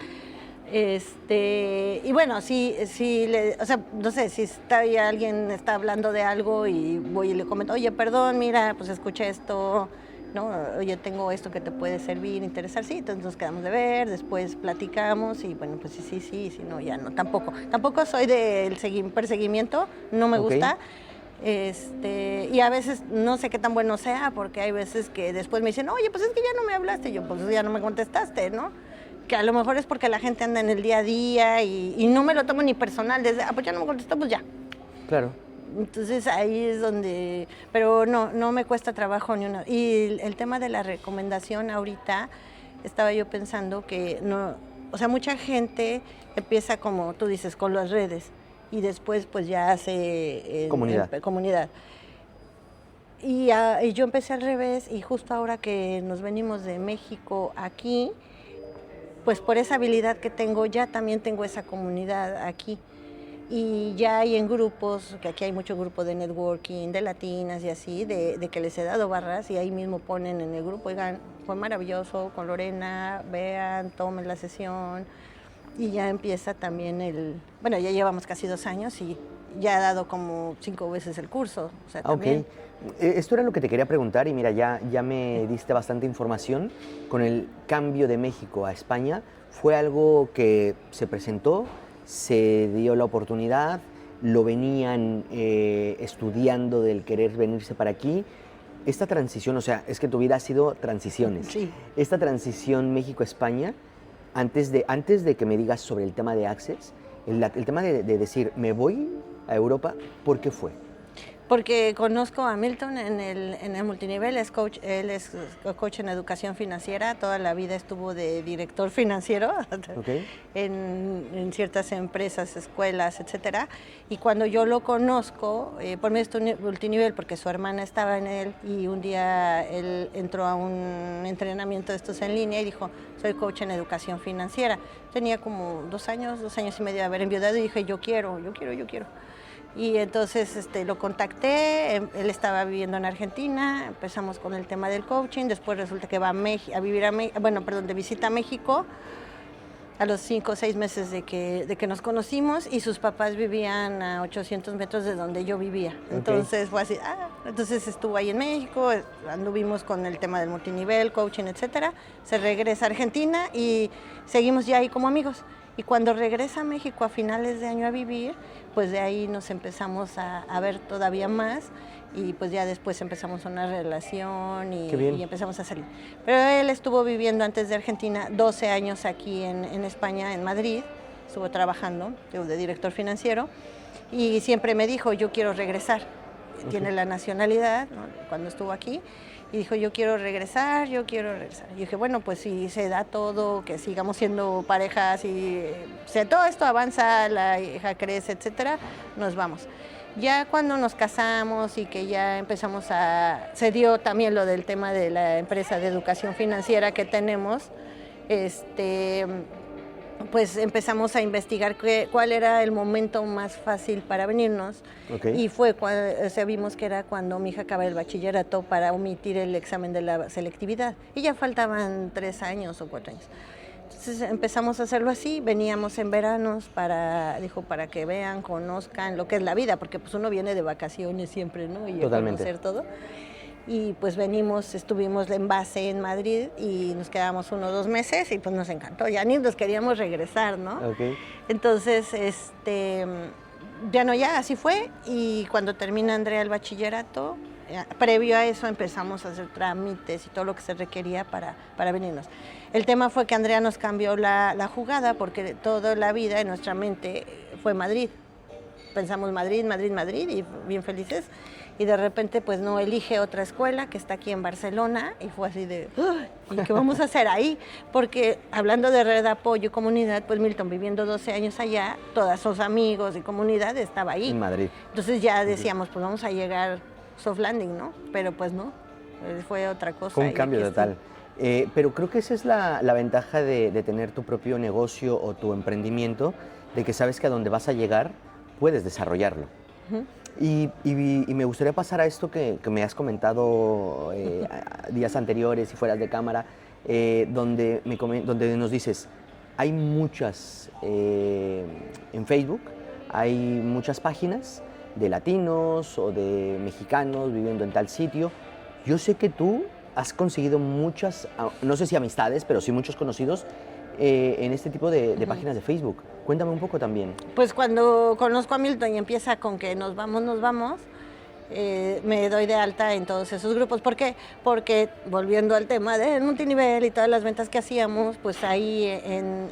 Y bueno, o sea, no sé, si alguien está hablando de algo y voy y le comento, oye, perdón, mira, pues escuché esto, ¿no? Oye, tengo esto que te puede servir, interesar, sí, entonces nos quedamos de ver, después platicamos y bueno, pues sí, no, ya no, tampoco soy del perseguimiento, no me Ok. gusta. Y a veces no sé qué tan bueno sea, porque hay veces que después me dicen, oye, pues es que ya no me hablaste, y yo, pues ya no me contestaste, ¿no? Que a lo mejor es porque la gente anda en el día a día y no me lo tomo ni personal, desde, pues ya no me contestó, pues ya. Claro. Entonces ahí es donde, pero no me cuesta trabajo ni una. Y el tema de la recomendación ahorita, estaba yo pensando que no, o sea, mucha gente empieza como tú dices, con las redes y después pues ya hace comunidad. Y yo empecé al revés y justo ahora que nos venimos de México aquí, pues por esa habilidad que tengo ya también tengo esa comunidad aquí. Y ya hay en grupos, que aquí hay mucho grupo de networking, de latinas y así, de que les he dado barras y ahí mismo ponen en el grupo, oigan, fue maravilloso con Lorena, vean, tomen la sesión. Y ya empieza también bueno, ya llevamos casi 2 años y ya he dado como 5 veces el curso. O sea, también. Ok. Esto era lo que te quería preguntar y mira, ya me diste bastante información. Con el cambio de México a España, ¿fue algo que se presentó, se dio la oportunidad, lo venían estudiando del querer venirse para aquí? Esta transición, o sea, es que tu vida ha sido transiciones. Sí. Esta transición México-España, antes de que me digas sobre el tema de Access, el tema de decir, me voy a Europa, ¿por qué fue? Porque conozco a Milton en el multinivel, él es coach en educación financiera, toda la vida estuvo de director financiero Okay. en ciertas empresas, escuelas, etcétera. Y cuando yo lo conozco, por medio de este multinivel, porque su hermana estaba en él, y un día él entró a un entrenamiento de estos en línea y dijo, soy coach en educación financiera. Tenía como 2 años y medio de haber enviudado y dije, yo quiero. Y entonces lo contacté, él estaba viviendo en Argentina, empezamos con el tema del coaching, después resulta que va a vivir de visita a México a los 5 o 6 meses de que nos conocimos, y sus papás vivían a 800 metros de donde yo vivía. Entonces fue así, entonces estuvo ahí en México, anduvimos con el tema del multinivel, coaching, etcétera. Se regresa a Argentina y seguimos ya ahí como amigos. Y cuando regresa a México a finales de año a vivir, pues de ahí nos empezamos a ver todavía más, y pues ya después empezamos una relación y empezamos a salir. Pero él estuvo viviendo antes de Argentina 12 años aquí en España, en Madrid, estuvo trabajando de director financiero, y siempre me dijo, yo quiero regresar. Tiene la nacionalidad, ¿no?, cuando estuvo aquí, y dijo, yo quiero regresar. Y dije, bueno, pues si se da todo, que sigamos siendo parejas, y si todo esto avanza, la hija crece, etcétera, nos vamos. Ya cuando nos casamos y que ya empezamos se dio también lo del tema de la empresa de educación financiera que tenemos, pues empezamos a investigar cuál era el momento más fácil para venirnos. Okay. Y fue vimos que era cuando mi hija acaba el bachillerato para omitir el examen de la selectividad, y ya faltaban 3 años o 4 años. Entonces empezamos a hacerlo así, veníamos en veranos para que vean, conozcan lo que es la vida, porque pues uno viene de vacaciones siempre, ¿no? Y Totalmente. a conocer todo. Y pues estuvimos en base en Madrid y nos quedamos 1 o 2 meses y pues nos encantó, ya ni nos queríamos regresar, ¿no? Okay. Entonces, ya así fue, y cuando termina Andrea el bachillerato, previo a eso empezamos a hacer trámites y todo lo que se requería para venirnos. El tema fue que Andrea nos cambió la jugada, porque toda la vida en nuestra mente fue Madrid. Pensamos Madrid, y bien felices. Y de repente, pues no, elige otra escuela que está aquí en Barcelona, y fue así de, ¿y qué vamos a hacer ahí? Porque hablando de red de apoyo y comunidad, pues Milton, viviendo 12 años allá, todos sus amigos y comunidad estaba ahí. En Madrid. Entonces ya decíamos, pues vamos a llegar soft landing, ¿no? Pero pues no, fue otra cosa. Fue un cambio total. Pero creo que esa es la ventaja de tener tu propio negocio o tu emprendimiento, de que sabes que a donde vas a llegar puedes desarrollarlo. Y me gustaría pasar a esto que me has comentado días anteriores y fuera de cámara, donde nos dices, hay muchas, en Facebook, hay muchas páginas de latinos o de mexicanos viviendo en tal sitio. Yo sé que tú has conseguido muchas, no sé si amistades, pero sí muchos conocidos en este tipo de páginas de Facebook. Cuéntame un poco también. Pues cuando conozco a Milton y empieza con que nos vamos, me doy de alta en todos esos grupos. ¿Por qué? Porque volviendo al tema del multinivel y todas las ventas que hacíamos, pues ahí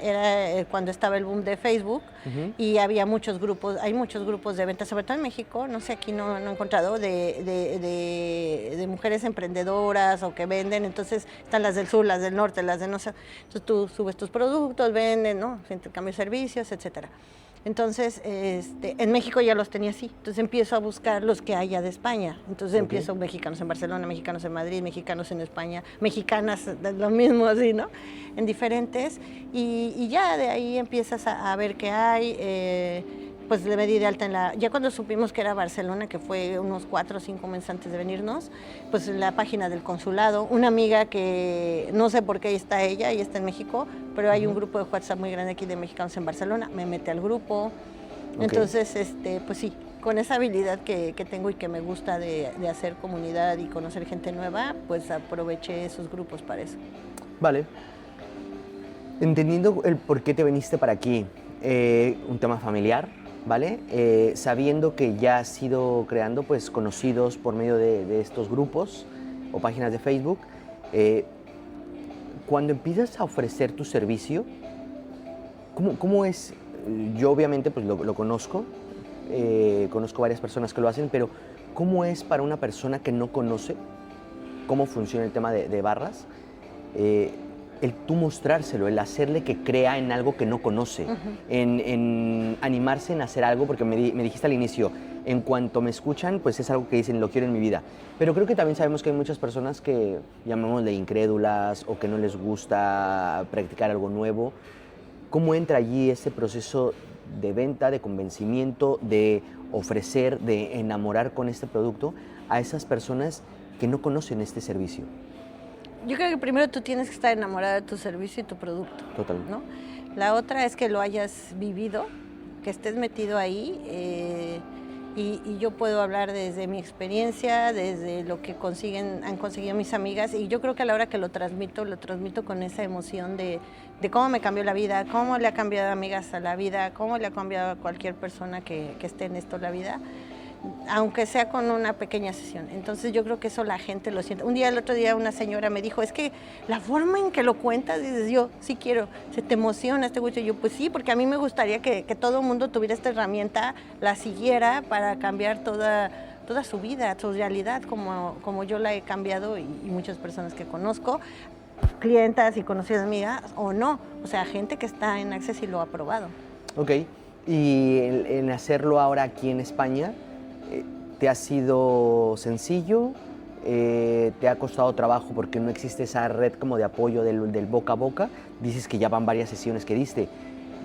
era cuando estaba el boom de Facebook, y había muchos grupos, hay muchos grupos de ventas, sobre todo en México, no sé, aquí no he encontrado, de mujeres emprendedoras o que venden. Entonces están las del sur, las del norte, las de no sé. Entonces tú subes tus productos, venden, ¿no? Intercambio de servicios, etcétera. Entonces, en México ya los tenía así. Entonces empiezo a buscar los que haya de España. Entonces empiezo mexicanos en Barcelona, mexicanos en Madrid, mexicanos en España, mexicanas, lo mismo así, ¿no? En diferentes. Y ya de ahí empiezas a ver qué hay. Pues le me di de alta ya cuando supimos que era Barcelona, que fue unos 4 o 5 meses antes de venirnos, pues en la página del consulado, una amiga que no sé por qué está ella está en México, pero hay un grupo de WhatsApp muy grande aquí de mexicanos en Barcelona, me mete al grupo. Entonces, pues sí, con esa habilidad que tengo y que me gusta de hacer comunidad y conocer gente nueva, pues aproveché esos grupos para eso. Vale. Entendiendo el por qué te viniste para aquí, un tema familiar, ¿vale? Sabiendo que ya has ido creando pues, conocidos por medio de estos grupos o páginas de Facebook, cuando empiezas a ofrecer tu servicio, ¿cómo es? Yo obviamente pues, lo conozco, conozco varias personas que lo hacen, pero ¿cómo es para una persona que no conoce cómo funciona el tema de barras, el tú mostrárselo, el hacerle que crea en algo que no conoce, en animarse en hacer algo, porque me dijiste al inicio, en cuanto me escuchan, pues es algo que dicen, lo quiero en mi vida. Pero creo que también sabemos que hay muchas personas que, llamémosle incrédulas, o que no les gusta practicar algo nuevo. ¿Cómo entra allí ese proceso de venta, de convencimiento, de ofrecer, de enamorar con este producto a esas personas que no conocen este servicio? Yo creo que primero tú tienes que estar enamorada de tu servicio y tu producto. Totalmente. ¿No? La otra es que lo hayas vivido, que estés metido ahí, y yo puedo hablar desde mi experiencia, desde lo que han conseguido mis amigas, y yo creo que a la hora que lo transmito con esa emoción de cómo me cambió la vida, cómo le ha cambiado a amigas a la vida, cómo le ha cambiado a cualquier persona que esté en esto la vida, aunque sea con una pequeña sesión. Entonces yo creo que eso la gente lo siente. El otro día una señora me dijo, es que la forma en que lo cuentas, dices, yo sí quiero, se te emociona este gusto. Y yo, pues sí, porque a mí me gustaría que todo el mundo tuviera esta herramienta, la siguiera para cambiar toda su vida, su realidad, como yo la he cambiado y muchas personas que conozco, clientas y conocidas amigas, o no, o sea, gente que está en Access y lo ha probado. Ok, y en hacerlo ahora aquí en España, ¿te ha sido sencillo? ¿Te ha costado trabajo porque no existe esa red como de apoyo del boca a boca? Dices que ya van varias sesiones que diste.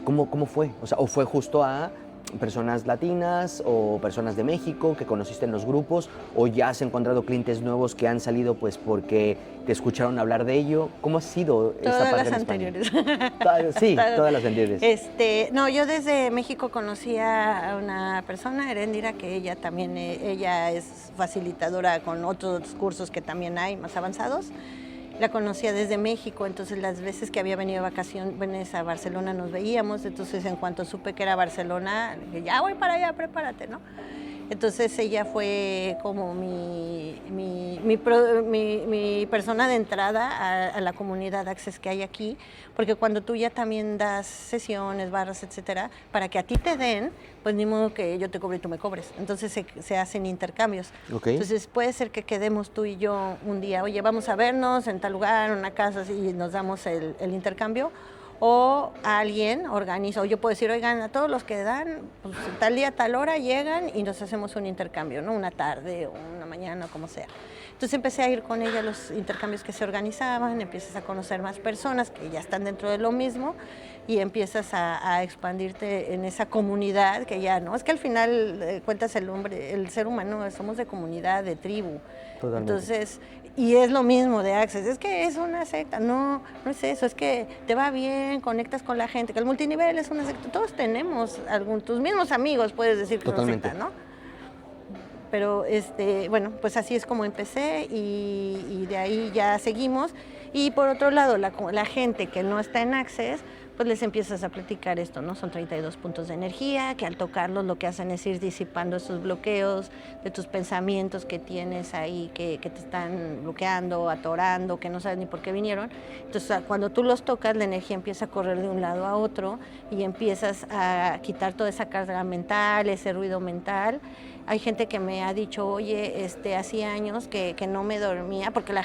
¿Cómo fue? O sea, ¿o fue justo a personas latinas o personas de México que conociste en los grupos, o ya has encontrado clientes nuevos que han salido pues porque te escucharon hablar de ello? ¿Cómo ha sido esta parte en España? Sí, todas las anteriores. No, yo desde México conocí a una persona, Erendira, que ella también, ella es facilitadora con otros cursos que también hay más avanzados. La conocía desde México, entonces las veces que había venido de vacaciones a Barcelona nos veíamos, entonces en cuanto supe que era Barcelona, dije, ya voy para allá, prepárate, ¿no? Entonces ella fue como mi persona de entrada a la comunidad Access que hay aquí, porque cuando tú ya también das sesiones, barras, etcétera, para que a ti te den, pues ni modo que yo te cobre y tú me cobres. Entonces se hacen intercambios. Okay. Entonces puede ser que quedemos tú y yo un día, oye, vamos a vernos en tal lugar, en una casa, y nos damos el intercambio. O alguien organiza, o yo puedo decir, oigan, a todos los que dan, pues tal día, tal hora llegan y nos hacemos un intercambio, ¿no? Una tarde o una mañana, como sea. Entonces empecé a ir con ella a los intercambios que se organizaban, empiezas a conocer más personas que ya están dentro de lo mismo y empiezas a expandirte en esa comunidad que ya, ¿no? Es que al final cuentas el ser humano, somos de comunidad, de tribu. Totalmente. Entonces, y es lo mismo de Access, es que es una secta, no es eso, es que te va bien, conectas con la gente, que el multinivel es una secta, todos tenemos tus mismos amigos, puedes decir que Totalmente. es una secta, ¿no? Pero bueno, pues así es como empecé y de ahí ya seguimos. Y por otro lado, la gente que no está en Access, pues les empiezas a platicar esto, ¿no? Son 32 puntos de energía, que al tocarlos lo que hacen es ir disipando esos bloqueos de tus pensamientos que tienes ahí, que te están bloqueando, atorando, que no sabes ni por qué vinieron. Entonces, cuando tú los tocas, la energía empieza a correr de un lado a otro y empiezas a quitar toda esa carga mental, ese ruido mental. Hay gente que me ha dicho, oye, hacía años que no me dormía, porque la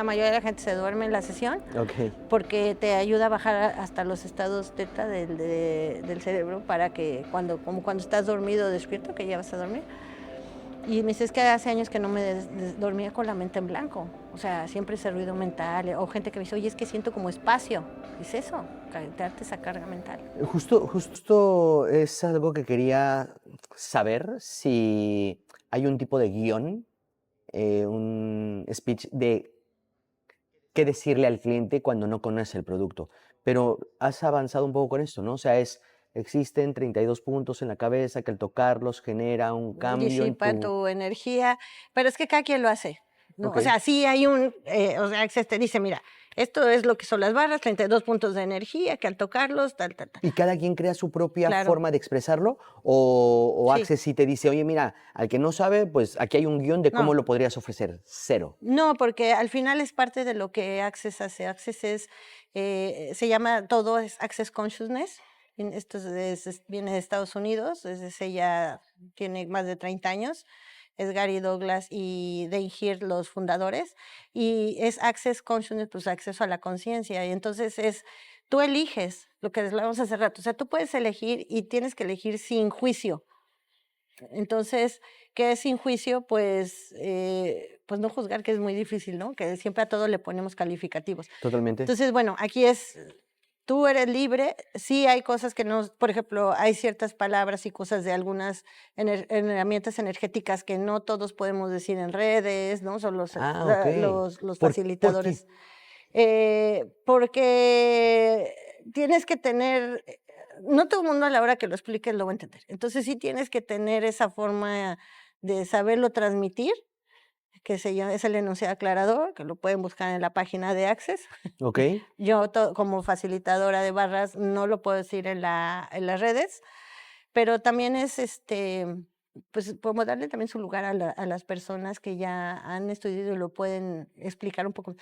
mayoría de la gente se duerme en la sesión, Okay. porque te ayuda a bajar hasta los estados teta del cerebro para que como cuando estás dormido o despierto, que ya vas a dormir. Y me dice, es que hace años que no me dormía con la mente en blanco, o sea, siempre ese ruido mental, o gente que me dice, oye, es que siento como espacio. Es eso, quitarte esa carga mental. Justo es algo que quería saber, si hay un tipo de guión, un speech de qué decirle al cliente cuando no conoce el producto. Pero has avanzado un poco con esto, ¿no? O sea, existen 32 puntos en la cabeza que al tocarlos genera un cambio en Disipa tu... tu energía, pero es que cada quien lo hace, ¿no? Ok. O sea, sí hay o sea, Access te dice, mira, esto es lo que son las barras, 32 puntos de energía, que al tocarlos, tal. ¿Y cada quien crea su propia Claro. forma de expresarlo? ¿O Sí. Access sí te dice, oye, mira, al que no sabe, pues aquí hay un guión de cómo No. lo podrías ofrecer? Cero. No, porque al final es parte de lo que Access hace. Access se llama, todo es Access Consciousness. Esto viene de Estados Unidos, ella tiene más de 30 años. es Gary Douglas y Dane Heer, los fundadores, y es Access Consciousness, pues acceso a la conciencia, y entonces tú eliges lo que hablábamos hace rato, o sea, tú puedes elegir y tienes que elegir sin juicio. Entonces, ¿qué es sin juicio? Pues no juzgar, que es muy difícil, ¿no? Que siempre a todo le ponemos calificativos. Totalmente. Entonces, bueno, aquí tú eres libre, sí hay cosas que no, por ejemplo, hay ciertas palabras y cosas de algunas herramientas energéticas que no todos podemos decir en redes, ¿no? Son los ¿Por facilitadores. qué? Porque tienes que tener, no todo el mundo a la hora que lo expliques lo va a entender. Entonces sí tienes que tener esa forma de saberlo transmitir, que es el enunciado aclarador, que lo pueden buscar en la página de Access. Ok. Yo como facilitadora de barras no lo puedo decir en las redes, pero también pues podemos darle también su lugar a las personas que ya han estudiado y lo pueden explicar un poco.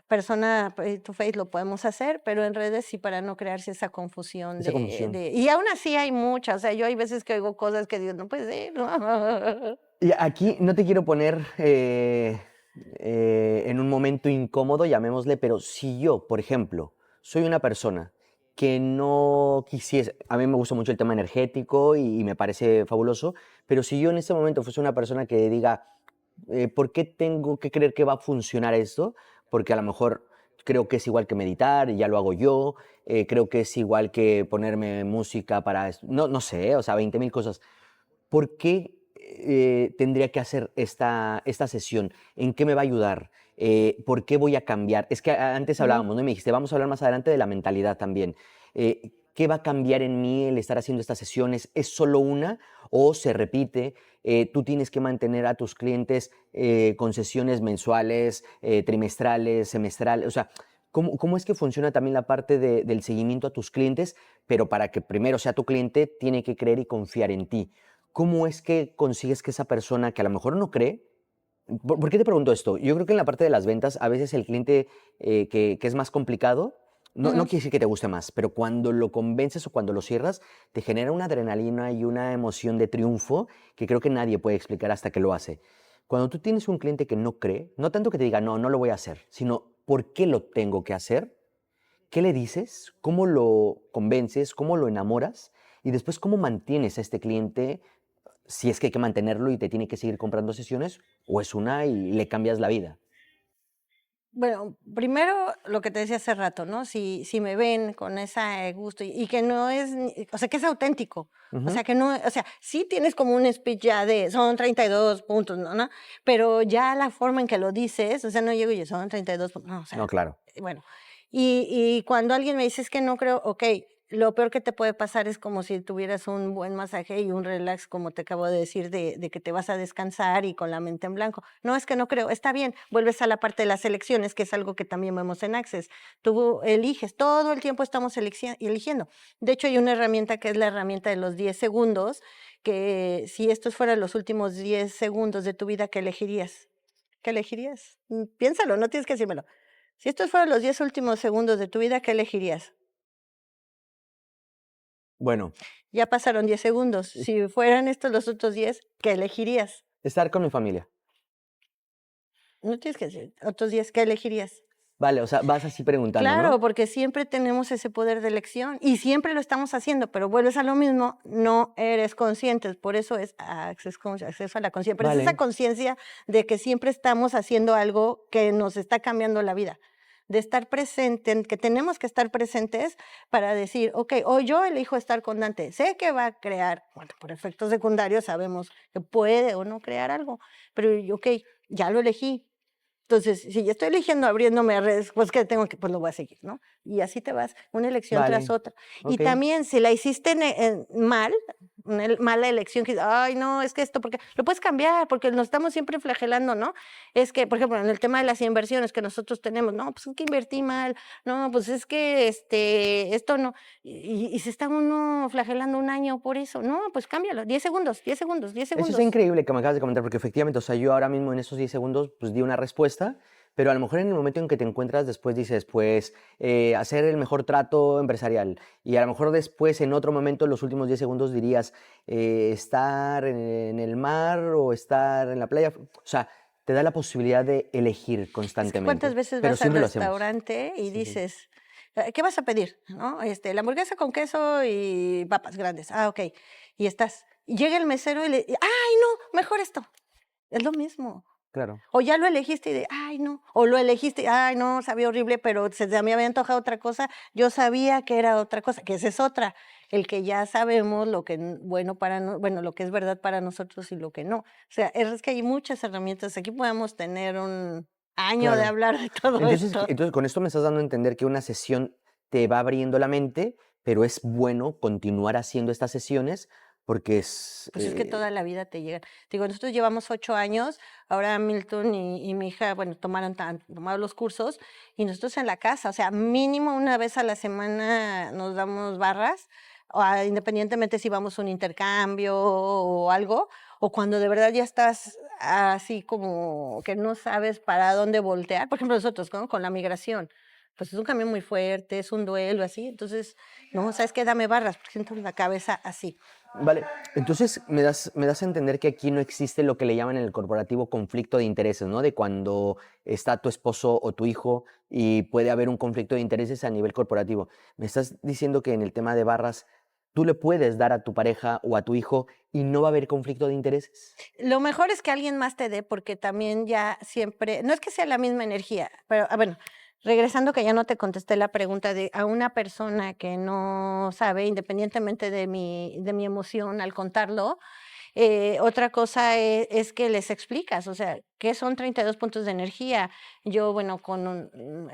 Persona face to face lo podemos hacer, pero en redes sí, para no crearse esa confusión. Esa confusión. Y aún así hay muchas, o sea, yo hay veces que oigo cosas que digo, no puede ser, ¿no? Y aquí no te quiero poner en un momento incómodo, llamémosle, pero si yo, por ejemplo, soy una persona que no quisiese, a mí me gusta mucho el tema energético y me parece fabuloso, pero si yo en este momento fuese una persona que diga, ¿por qué tengo que creer que va a funcionar esto? Porque a lo mejor creo que es igual que meditar, ya lo hago yo, creo que es igual que ponerme música para... No sé, o sea, 20.000 cosas. ¿Por qué tendría que hacer esta sesión? ¿En qué me va a ayudar? ¿Por qué voy a cambiar? Es que antes hablábamos, ¿no? Y me dijiste, vamos a hablar más adelante de la mentalidad también. ¿Qué va a cambiar en mí el estar haciendo estas sesiones? ¿Es solo una o se repite? Tú tienes que mantener a tus clientes con sesiones mensuales, trimestrales, semestrales. O sea, ¿cómo es que funciona también la parte del seguimiento a tus clientes? Pero para que primero sea tu cliente, tiene que creer y confiar en ti. ¿Cómo es que consigues que esa persona que a lo mejor no cree? ¿Por qué te pregunto esto? Yo creo que en la parte de las ventas, a veces el cliente que es más complicado, no quiere decir que te guste más, pero cuando lo convences o cuando lo cierras, te genera una adrenalina y una emoción de triunfo que creo que nadie puede explicar hasta que lo hace. Cuando tú tienes un cliente que no cree, no tanto que te diga, no lo voy a hacer, sino ¿por qué lo tengo que hacer? ¿Qué le dices? ¿Cómo lo convences? ¿Cómo lo enamoras? Y después, ¿cómo mantienes a este cliente si es que hay que mantenerlo y te tiene que seguir comprando sesiones o es una y le cambias la vida? Bueno, primero lo que te decía hace rato, ¿no? Si me ven con ese gusto y que no es, o sea, que es auténtico. O sea, que no, o sea, sí tienes como un speech ya son 32 puntos, ¿no? Pero ya la forma en que lo dices, o sea, no llego y son 32 puntos, no, o sea. No, claro. Bueno, y cuando alguien me dice es que no creo, ok, lo peor que te puede pasar es como si tuvieras un buen masaje y un relax, como te acabo de decir, de que te vas a descansar y con la mente en blanco. No, es que no creo, está bien, vuelves a la parte de las elecciones, que es algo que también vemos en Access. Tú eliges, todo el tiempo estamos eligiendo. De hecho, hay una herramienta que es la herramienta de los 10 segundos, que si estos fueran los últimos 10 segundos de tu vida, ¿qué elegirías? ¿Qué elegirías? Piénsalo, no tienes que decírmelo. Si estos fueran los 10 últimos segundos de tu vida, ¿qué elegirías? Bueno. Ya pasaron 10 segundos. Si fueran estos los otros 10, ¿qué elegirías? Estar con mi familia. No tienes que decir otros 10, ¿qué elegirías? Vale, o sea, vas así preguntando, Claro, ¿no? porque siempre tenemos ese poder de elección y siempre lo estamos haciendo, pero vuelves a lo mismo, no eres consciente, por eso es acceso a la conciencia, pero Vale. es esa conciencia de que siempre estamos haciendo algo que nos está cambiando la vida, de estar presente, que tenemos que estar presentes para decir, ok, hoy yo elijo estar con Dante, sé que va a crear, bueno, por efectos secundarios sabemos que puede o no crear algo, pero ok, ya lo elegí. Entonces, si yo estoy eligiendo abriéndome a redes, pues que tengo que, pues lo voy a seguir, ¿no? Y así te vas, una elección tras otra. Y también, si la hiciste mal, una mala elección, que ay, no, es que esto, porque lo puedes cambiar, porque nos estamos siempre flagelando, ¿no? Es que, por ejemplo, en el tema de las inversiones que nosotros tenemos, no, pues es que invertí mal, no, pues es que esto no, y se está uno flagelando un año por eso, no, pues cámbialo, 10 segundos, 10 segundos, 10 segundos. Eso es increíble que me acabas de comentar, porque efectivamente, o sea, yo ahora mismo en esos 10 segundos, pues di una respuesta, pero a lo mejor en el momento en que te encuentras después dices, pues, hacer el mejor trato empresarial. Y a lo mejor después, en otro momento, en los últimos 10 segundos dirías, estar en el mar o estar en la playa. O sea, te da la posibilidad de elegir Es que constantemente, cuántas veces pero vas al siempre lo hacemos. restaurante y Sí, sí. dices, ¿qué vas a pedir? ¿No? La hamburguesa con queso y papas grandes. Ah, ok. Y estás. Y llega el mesero y ¡ay, no! Mejor esto. Es lo mismo. Claro. O ya lo elegiste y ¡ay, no! O lo elegiste, ¡ay, no! Sabía horrible, pero se me había antojado otra cosa. Yo sabía que era otra cosa, que esa es otra. El que ya sabemos lo que bueno, lo que es verdad para nosotros y lo que no. O sea, es que hay muchas herramientas. Aquí podemos tener un año de Claro. hablar de todo esto. Entonces, con esto me estás dando a entender que una sesión te va abriendo la mente, pero es bueno continuar haciendo estas sesiones porque es... Pues es que toda la vida te llegan. Digo, nosotros llevamos 8 años, ahora Milton y mi hija, bueno, tomaron los cursos y nosotros en la casa, o sea, mínimo una vez a la semana nos damos barras, independientemente si vamos a un intercambio o algo, o cuando de verdad ya estás así como que no sabes para dónde voltear. Por ejemplo, nosotros, ¿no? Con la migración, pues es un cambio muy fuerte, es un duelo así, entonces, no, ¿sabes qué? Dame barras, porque siento la cabeza así. Vale, entonces me das a entender que aquí no existe lo que le llaman en el corporativo conflicto de intereses, ¿no? De cuando está tu esposo o tu hijo y puede haber un conflicto de intereses a nivel corporativo. Me estás diciendo que en el tema de barras tú le puedes dar a tu pareja o a tu hijo y no va a haber conflicto de intereses. Lo mejor es que alguien más te dé, porque también ya siempre, no es que sea la misma energía, pero bueno, regresando que ya no te contesté la pregunta de a una persona que no sabe, independientemente de mi emoción al contarlo, otra cosa es que les explicas, o sea, ¿qué son 32 puntos de energía? Yo, bueno,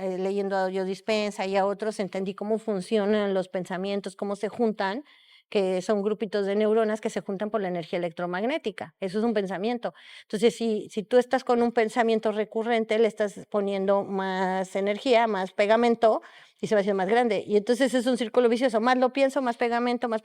leyendo a Joe Dispenza y a otros, entendí cómo funcionan los pensamientos, cómo se juntan, que son grupitos de neuronas que se juntan por la energía electromagnética. Eso es un pensamiento. Entonces, si tú estás con un pensamiento recurrente, le estás poniendo más energía, más pegamento, y se va haciendo más grande. Y entonces es un círculo vicioso. Más lo pienso, más pegamento, más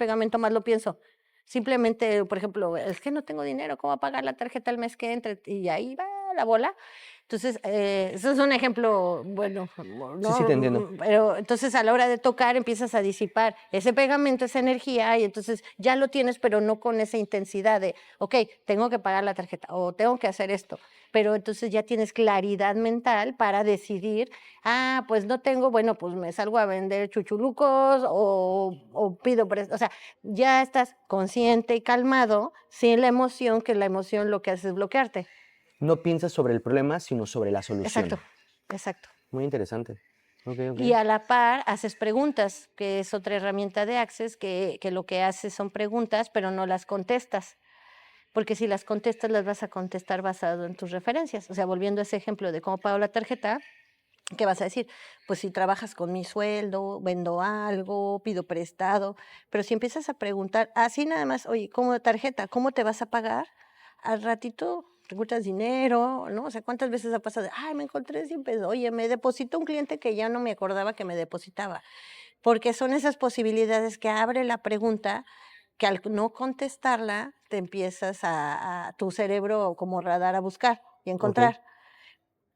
lo pienso. Simplemente, por ejemplo, es que no tengo dinero, ¿cómo pagar la tarjeta el mes que entre? Y ahí va la bola. Entonces, eso es un ejemplo, bueno, Sí, sí, ¿no? te entiendo. Pero entonces a la hora de tocar empiezas a disipar ese pegamento, esa energía, y entonces ya lo tienes, pero no con esa intensidad de, ok, tengo que pagar la tarjeta o tengo que hacer esto. Pero entonces ya tienes claridad mental para decidir, pues no tengo, bueno, pues me salgo a vender chuchulucos o pido, o sea, ya estás consciente y calmado sin la emoción, que la emoción lo que hace es bloquearte. No piensas sobre el problema, sino sobre la solución. Exacto, exacto. Muy interesante. Ok, ok. Y a la par haces preguntas, que es otra herramienta de Access, que lo que haces son preguntas, pero no las contestas. Porque si las contestas, las vas a contestar basado en tus referencias. O sea, volviendo a ese ejemplo de cómo pago la tarjeta, ¿qué vas a decir? Pues si trabajas con mi sueldo, vendo algo, pido prestado, pero si empiezas a preguntar así nada más, oye, ¿cómo tarjeta? ¿Cómo te vas a pagar? Al ratito te encuentras dinero, ¿no? O sea, ¿cuántas veces ha pasado? Ay, me encontré 100 pesos. Oye, me depositó un cliente que ya no me acordaba que me depositaba. Porque son esas posibilidades que abre la pregunta, que al no contestarla te empiezas a tu cerebro como radar a buscar y Ok. encontrar.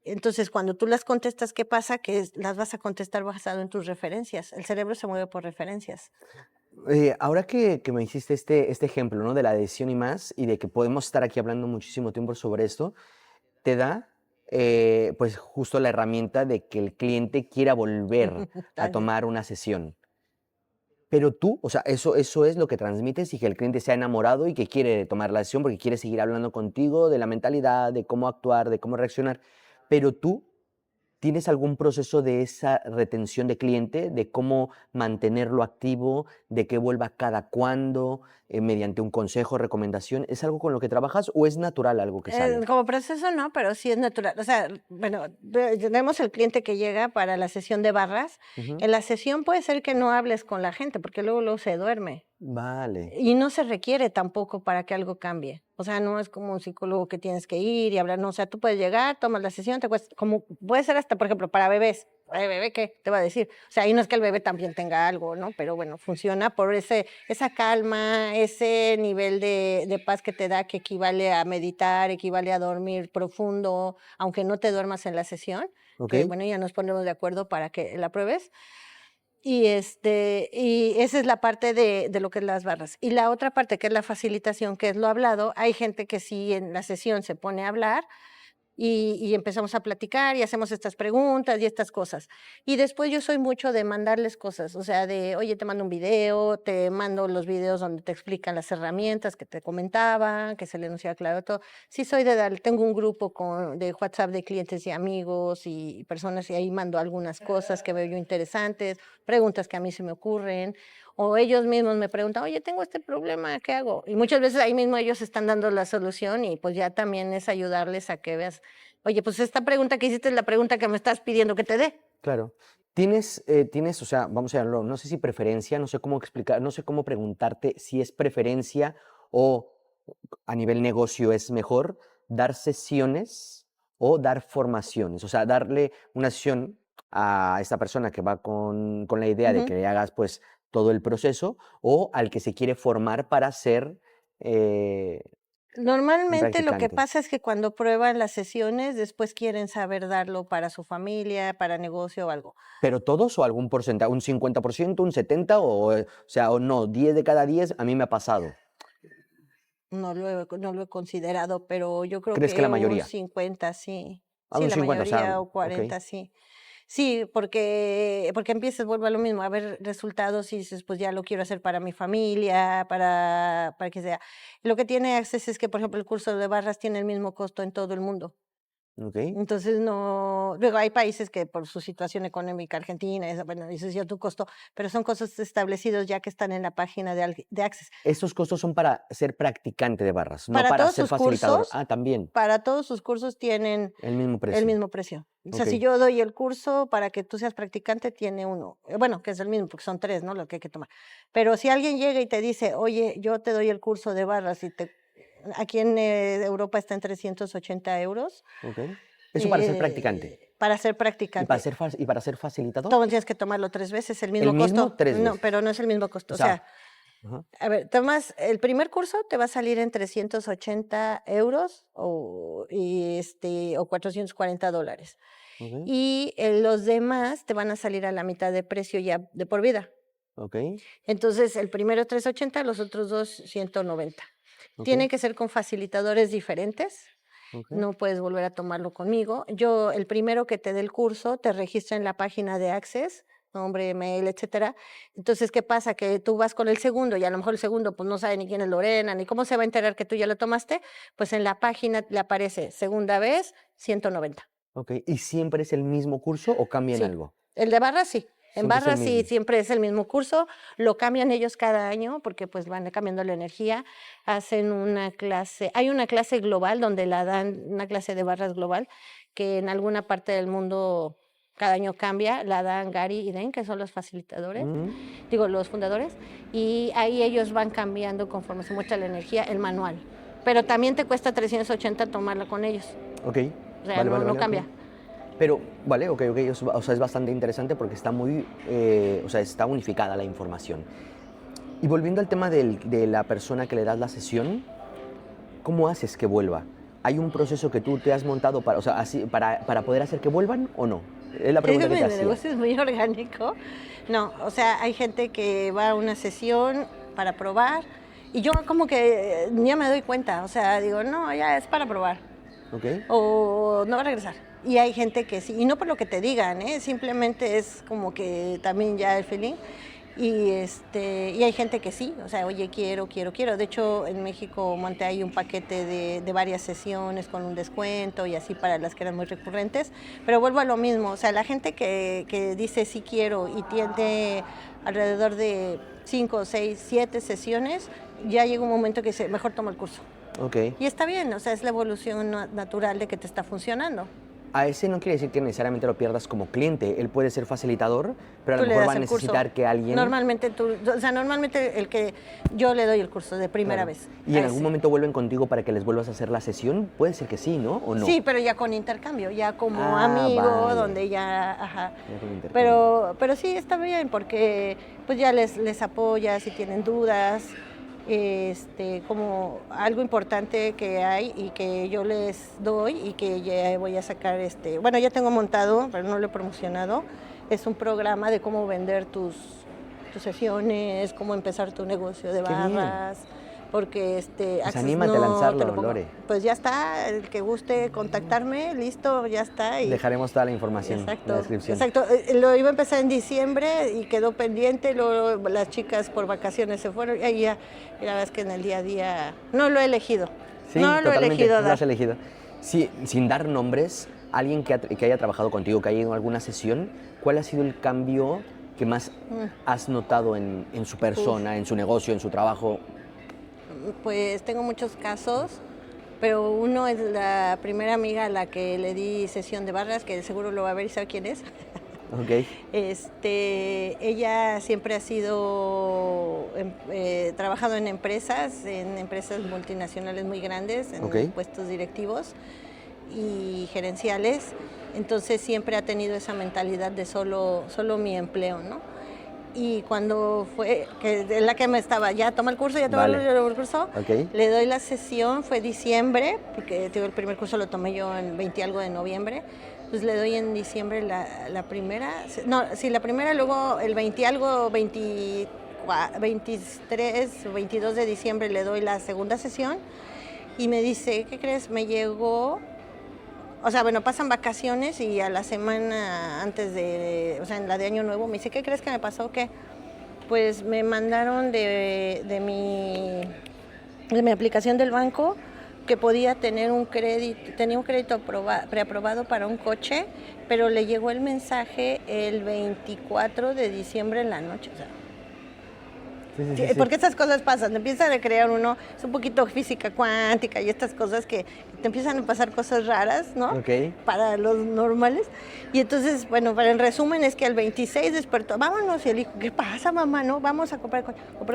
Entonces, cuando tú las contestas, ¿qué pasa? Que las vas a contestar basado en tus referencias. El cerebro se mueve por referencias. Ahora que me hiciste este ejemplo, ¿no? De la adhesión y más, y de que podemos estar aquí hablando muchísimo tiempo sobre esto, te da pues justo la herramienta de que el cliente quiera volver a tomar una sesión. Pero tú, o sea, eso es lo que transmites y que el cliente se ha enamorado y que quiere tomar la sesión porque quiere seguir hablando contigo de la mentalidad, de cómo actuar, de cómo reaccionar. Pero tú ¿tienes algún proceso de esa retención de cliente, de cómo mantenerlo activo, de que vuelva cada cuándo, mediante un consejo, recomendación? ¿Es algo con lo que trabajas o es natural algo que sale? Como proceso no, pero sí es natural. O sea, bueno, tenemos el cliente que llega para la sesión de barras. Ujú. En la sesión puede ser que no hables con la gente porque luego se duerme. Vale. Y no se requiere tampoco para que algo cambie. O sea, no es como un psicólogo que tienes que ir y hablar, no, o sea, tú puedes llegar, tomas la sesión, te cuesta, como puede ser hasta, por ejemplo, para bebés. ¿Ay, bebé qué? Te va a decir. O sea, ahí no es que el bebé también tenga algo, ¿no? Pero bueno, funciona por esa calma, ese nivel de paz que te da, que equivale a meditar, equivale a dormir profundo, aunque no te duermas en la sesión, ¿Ok? que bueno, ya nos ponemos de acuerdo para que la pruebes. Y esa es la parte de lo que es las barras. Y la otra parte, que es la facilitación, que es lo hablado, hay gente que sí en la sesión se pone a hablar y empezamos a platicar y hacemos estas preguntas y estas cosas. Y después yo soy mucho de mandarles cosas, o sea, de, oye, te mando un video, te mando los videos donde te explican las herramientas que te comentaba, que se le enuncia claro todo. Sí soy de dar, tengo un grupo de WhatsApp de clientes y amigos y personas y ahí mando algunas cosas que veo yo interesantes, preguntas que a mí se me ocurren. O ellos mismos me preguntan, oye, tengo este problema, ¿qué hago? Y muchas veces ahí mismo ellos están dando la solución y pues ya también es ayudarles a que veas, oye, pues esta pregunta que hiciste es la pregunta que me estás pidiendo que te dé. Claro. Tienes, o sea, vamos a verlo, no sé si preferencia, no sé cómo explicar, no sé cómo preguntarte si es preferencia o a nivel negocio es mejor dar sesiones o dar formaciones, o sea, darle una sesión a esta persona que va con la idea de que le hagas pues todo el proceso o al que se quiere formar para ser un Normalmente lo que practicante. pasa es que cuando prueban las sesiones, después quieren saber darlo para su familia, para negocio o algo. ¿Pero todos o algún porcentaje? ¿Un 50%, un 70%? O sea, o no, 10 de cada 10 a mí me ha pasado. No lo he considerado, pero yo creo ¿Crees que la que un mayoría? 50 sí. Ah, Sí, un la 50, o sea, mayoría o ok. 40 sí. Sí, porque empiezas, vuelvo a lo mismo, a ver resultados y dices, pues ya lo quiero hacer para mi familia, para que sea. Lo que tiene Access es que, por ejemplo, el curso de barras tiene el mismo costo en todo el mundo. Ok. Entonces, no, luego hay países que por su situación económica, Argentina, bueno, dices ya tu costo, pero son costos establecidos ya que están en la página de Access. Estos costos son para ser practicante de barras, no Para para todos ser sus facilitador. cursos, Ah, también, para todos sus cursos tienen el mismo el precio. mismo precio. O sea, Ok. si yo doy el curso para que tú seas practicante, tiene uno. Bueno, que es el mismo, porque son 3, ¿no? Lo que hay que tomar. Pero si alguien llega y te dice, oye, yo te doy el curso de barras y aquí en Europa está en 380 euros, Ok. Eso para ser practicante. para ser ¿Y para practicante. ser, y para ser facilitador? Tienes que tomarlo 3 veces, el ¿El mismo mismo costo. 3 No, veces? pero no es el mismo costo. O O sea, sea, ajá, a ver, tomas el primer curso, te va a salir en 380 euros o $440. ok, Y los demás te van a salir a la mitad de precio ya de por vida. ok, Entonces, el primero 380, los otros dos 190. ok, Tienen que ser con facilitadores diferentes. ok. No puedes volver a tomarlo conmigo. El primero que te dé el curso, te registra en la página de Access, nombre, mail, etcétera. Entonces, ¿qué pasa? Que tú vas con el segundo y a lo mejor el segundo pues no sabe ni quién es Lorena, ni cómo se va a enterar que tú ya lo tomaste, pues en la página le aparece segunda vez 190. Ok, ¿y siempre es el mismo curso o cambian Sí, algo? el de barras sí. En Siempre es el barras sí, mismo. siempre es el mismo curso, lo cambian ellos cada año porque pues van cambiando la energía, hacen una clase, hay una clase global donde la dan, una clase de barras global, que en alguna parte del mundo cada año cambia, la dan Gary y Den, que son los facilitadores, los fundadores, y ahí ellos van cambiando conforme se muestra la energía, el manual. Pero también te cuesta 380 tomarla con ellos, Ok, o sea, vale, no, vale, no vale, cambia. ok. Pero, vale, ok, o sea, es bastante interesante porque está muy, o sea, está unificada la información. Y volviendo al tema de la persona que le das la sesión, ¿cómo haces que vuelva? ¿Hay un proceso que tú te has montado para, o sea, así, para poder hacer que vuelvan o no? Es la pregunta que Mi te hacía. negocio es muy orgánico. No, o sea, hay gente que va a una sesión para probar y yo como que ya me doy cuenta, o sea, digo, no, ya es para probar Ok, o no va a regresar. Y hay gente que sí, y no por lo que te digan, simplemente es como que también ya el feeling. Y hay gente que sí, o sea, oye, quiero. De hecho, en México monté ahí un paquete de varias sesiones con un descuento y así para las que eran muy recurrentes. Pero vuelvo a lo mismo, o sea, la gente que dice sí quiero y tiene alrededor de 5, 6, 7 sesiones, ya llega un momento que dice, mejor toma el curso. ok. Y está bien, o sea, es la evolución natural de que te está funcionando. a ese no quiere decir que necesariamente lo pierdas como cliente. Él puede ser facilitador, pero a Tú lo le mejor das va a el curso. necesitar que alguien... Normalmente el que yo le doy el curso de primera Claro. vez. ¿Y a en algún ese. momento vuelven contigo para que les vuelvas a hacer la sesión? Puede ser que sí, ¿no? ¿O no? Sí, pero ya con intercambio, ya como Ah, amigo, vale. donde ya, ajá. Ya con intercambio. Pero sí está bien porque pues ya les apoya si tienen dudas. Como algo importante que hay y que yo les doy y que ya voy a sacar, bueno, ya tengo montado, pero no lo he promocionado, es un programa de cómo vender tus sesiones, cómo empezar tu negocio de Qué bien. barras, porque Pues Access anímate a no lanzarlo, te lo pongo. Lore. Pues ya está, el que guste contactarme, listo, ya está. Y Dejaremos toda la información en la exacto, descripción. exacto. Lo iba a empezar en diciembre y quedó pendiente, luego las chicas por vacaciones se fueron y ahí ya, y la verdad es que en el día a día no lo he elegido. Sí, no lo he totalmente, elegido no lo dar. has elegido. Sí, sin dar nombres, alguien que haya trabajado contigo, que haya ido a alguna sesión, ¿cuál ha sido el cambio que más has notado en su persona, en su negocio, en su trabajo? Pues tengo muchos casos, pero uno es la primera amiga a la que le di sesión de barras, que seguro lo va a ver y sabe quién es. Ok. Ella siempre ha sido trabajado en empresas multinacionales muy grandes, en puestos directivos y gerenciales, entonces siempre ha tenido esa mentalidad de solo mi empleo, Y cuando fue, que es la que me estaba, ya toma el curso, el curso, le doy la sesión, fue diciembre, porque el primer curso lo tomé yo en 20 y algo de noviembre, pues le doy en diciembre la primera, la primera, luego el 20 y algo, 23 o 22 de diciembre le doy la segunda sesión y me dice, ¿qué crees? Me llegó... O sea, bueno, pasan vacaciones y a la semana antes en la de Año Nuevo, me dice, ¿qué crees que me pasó? ¿Qué? Pues me mandaron de mi aplicación del banco que podía tener tenía un crédito preaprobado para un coche, pero le llegó el mensaje el 24 de diciembre en la noche, o sea. Sí. Porque estas cosas pasan, te empiezan a crear uno, es un poquito física cuántica y estas cosas que te empiezan a pasar cosas raras, ¿no? Para los normales. Y entonces, bueno, para el resumen es que el 26 despertó, vámonos, y él dijo, ¿qué pasa, mamá? No, vamos a comprar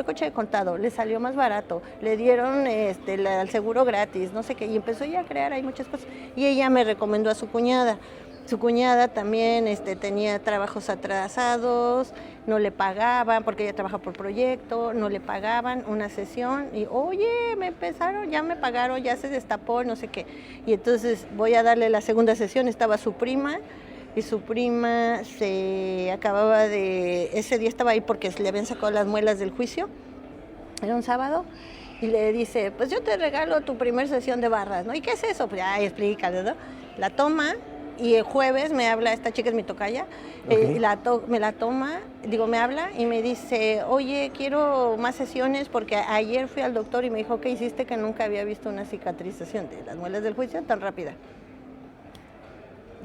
coche de contado, le salió más barato, le dieron el seguro gratis, no sé qué, y empezó ya a crear ahí muchas cosas. Y ella me recomendó a su cuñada. Su cuñada también tenía trabajos atrasados, no le pagaban, porque ella trabaja por proyecto, no le pagaban una sesión y, oye, ya me pagaron, ya se destapó, no sé qué. Y entonces voy a darle la segunda sesión, estaba su prima, y su prima ese día estaba ahí porque le habían sacado las muelas del juicio, era un sábado, y le dice, pues yo te regalo tu primer sesión de barras, ¿no? ¿Y qué es eso? Pues ya, explícale, ¿no? La toma. Y el jueves me habla, esta chica es mi tocaya, me habla y me dice, oye, quiero más sesiones porque ayer fui al doctor y me dijo, ¿qué hiciste? Que nunca había visto una cicatrización de las muelas del juicio tan rápida.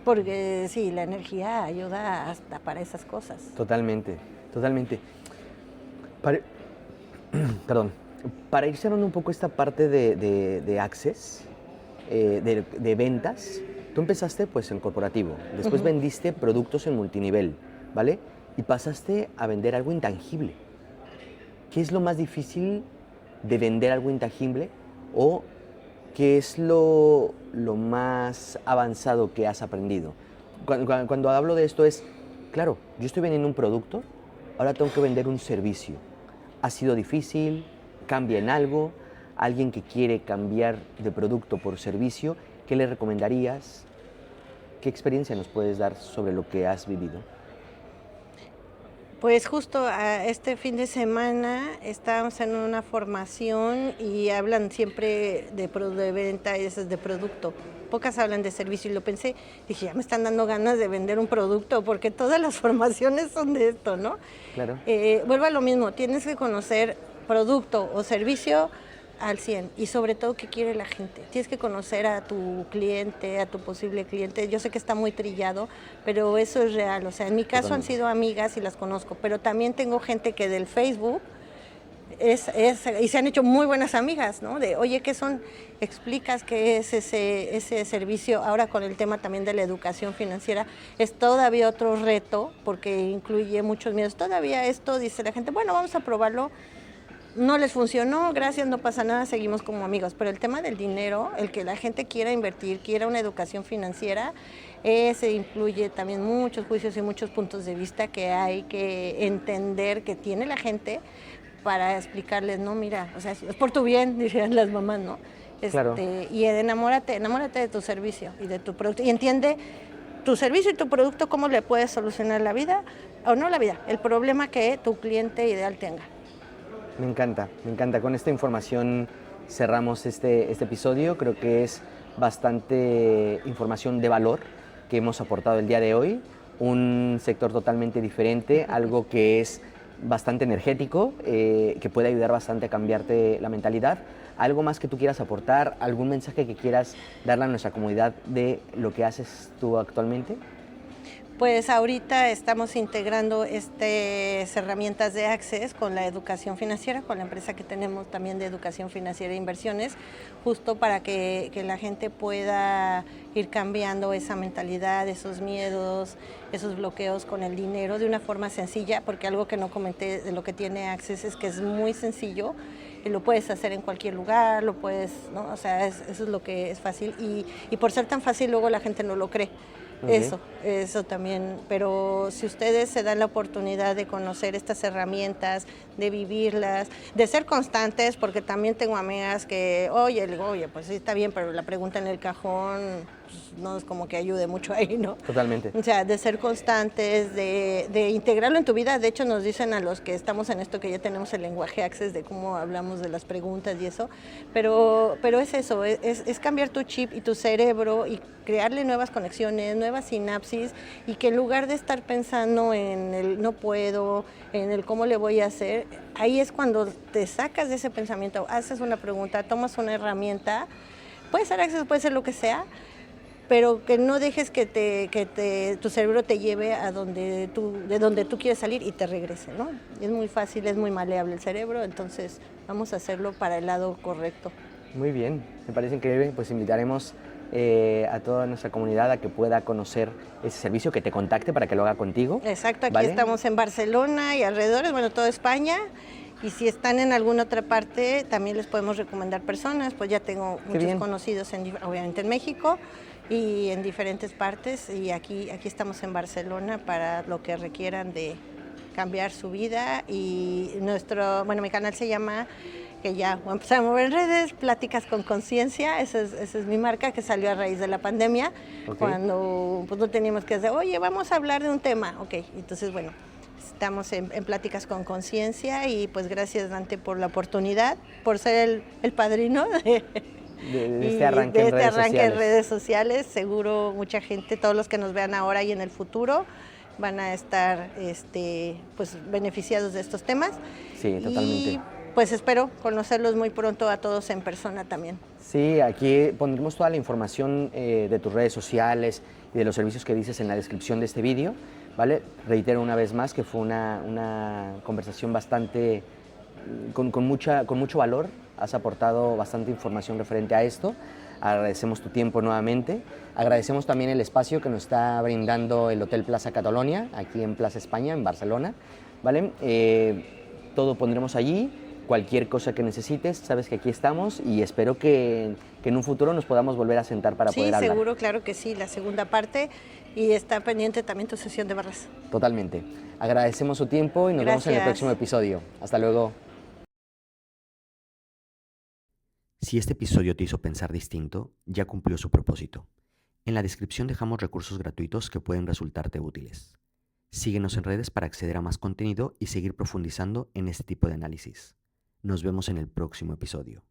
Porque sí, la energía ayuda hasta para esas cosas. Totalmente, totalmente. Perdón, para ir cerrando un poco esta parte de Access, de ventas, tú empezaste pues en corporativo, después vendiste productos en multinivel, ¿vale? Y pasaste a vender algo intangible. ¿Qué es lo más difícil de vender algo intangible o qué es lo más avanzado que has aprendido? Cuando hablo de esto es, claro, yo estoy vendiendo un producto, ahora tengo que vender un servicio. ¿Ha sido difícil? ¿Cambia en algo? ¿Alguien que quiere cambiar de producto por servicio? ¿Qué le recomendarías? ¿Qué experiencia nos puedes dar sobre lo que has vivido? Pues justo este fin de semana estábamos en una formación y hablan siempre de venta y de producto. Pocas hablan de servicio y lo pensé, dije, ya me están dando ganas de vender un producto porque todas las formaciones son de esto, ¿no? Claro. Vuelvo a lo mismo, tienes que conocer producto o servicio al 100 y sobre todo qué quiere la gente. Tienes que conocer a tu cliente, a tu posible cliente. Yo sé que está muy trillado, pero eso es real. O sea, en mi caso han sido amigas y las conozco, pero también tengo gente que del Facebook y se han hecho muy buenas amigas, ¿no? De, oye, ¿qué son? Explicas qué es ese servicio. Ahora con el tema también de la educación financiera, es todavía otro reto, porque incluye muchos miedos. Todavía esto, dice la gente, bueno, vamos a probarlo. No les funcionó, gracias, no pasa nada, seguimos como amigos. Pero el tema del dinero, el que la gente quiera invertir, quiera una educación financiera, ese incluye también muchos juicios y muchos puntos de vista que hay que entender que tiene la gente para explicarles, no, mira, o sea, es por tu bien, dirían las mamás, ¿no? Claro. Y enamórate de tu servicio y de tu producto. Y entiende tu servicio y tu producto, cómo le puedes solucionar la vida, o no la vida, el problema que tu cliente ideal tenga. Me encanta, me encanta. Con esta información cerramos este episodio. Creo que es bastante información de valor que hemos aportado el día de hoy. Un sector totalmente diferente, algo que es bastante energético, que puede ayudar bastante a cambiarte la mentalidad. ¿Algo más que tú quieras aportar? ¿Algún mensaje que quieras darle a nuestra comunidad de lo que haces tú actualmente? Pues ahorita estamos integrando estas herramientas de Access con la educación financiera, con la empresa que tenemos también de educación financiera e inversiones, justo para que la gente pueda ir cambiando esa mentalidad, esos miedos, esos bloqueos con el dinero de una forma sencilla, porque algo que no comenté de lo que tiene Access es que es muy sencillo, y lo puedes hacer en cualquier lugar, lo puedes, ¿no? O sea, eso es lo que es fácil, y por ser tan fácil luego la gente no lo cree. Okay. Eso también, pero si ustedes se dan la oportunidad de conocer estas herramientas, de vivirlas, de ser constantes, porque también tengo amigas que, oye, pues sí está bien, pero la pregunta en el cajón pues, no es como que ayude mucho ahí, ¿no? Totalmente. O sea, de ser constantes, de integrarlo en tu vida. De hecho, nos dicen a los que estamos en esto que ya tenemos el lenguaje Access de cómo hablamos de las preguntas y eso, pero es eso, es cambiar tu chip y tu cerebro y crearle nuevas conexiones, nuevas sinapsis, y que en lugar de estar pensando en el no puedo, en el cómo le voy a hacer, ahí es cuando te sacas de ese pensamiento, haces una pregunta, tomas una herramienta, puede ser Access, puede ser lo que sea, pero que no dejes que tu cerebro te lleve de donde tú quieres salir y te regrese, ¿no? Es muy fácil, es muy maleable el cerebro, entonces vamos a hacerlo para el lado correcto. Muy bien, me parece increíble, pues invitaremos a toda nuestra comunidad a que pueda conocer ese servicio, que te contacte para que lo haga contigo. Exacto, aquí ¿vale? Estamos en Barcelona y alrededores, bueno, toda España, y si están en alguna otra parte, también les podemos recomendar personas, pues ya tengo muchos conocidos, obviamente en México, y en diferentes partes, y aquí estamos en Barcelona para lo que requieran de cambiar su vida. Y mi canal se llama, que ya voy a empezar a mover en redes, Pláticas con Conciencia. Esa es mi marca, que salió a raíz de la pandemia, cuando pues no teníamos que hacer, oye, vamos a hablar de un tema, entonces bueno, estamos en Pláticas con Conciencia, y pues gracias, Dante, por la oportunidad, por ser el padrino de este arranque, en redes sociales. Seguro mucha gente, todos los que nos vean ahora y en el futuro, van a estar pues beneficiados de estos temas. Sí, totalmente. Y pues espero conocerlos muy pronto a todos en persona también. Sí, aquí pondremos toda la información de tus redes sociales y de los servicios que dices en la descripción de este vídeo, ¿vale? Reitero una vez más que fue una conversación bastante con mucho valor. Has aportado bastante información referente a esto. Agradecemos tu tiempo nuevamente. Agradecemos también el espacio que nos está brindando el Hotel Plaza Catalonia, aquí en Plaza España, en Barcelona, ¿vale? Todo pondremos allí. Cualquier cosa que necesites, sabes que aquí estamos, y espero que en un futuro nos podamos volver a sentar para poder hablar. Sí, seguro, claro que sí, la segunda parte, y está pendiente también tu sesión de barras. Totalmente. Agradecemos su tiempo y nos vemos en el próximo episodio. Hasta luego. Si este episodio te hizo pensar distinto, ya cumplió su propósito. En la descripción dejamos recursos gratuitos que pueden resultarte útiles. Síguenos en redes para acceder a más contenido y seguir profundizando en este tipo de análisis. Nos vemos en el próximo episodio.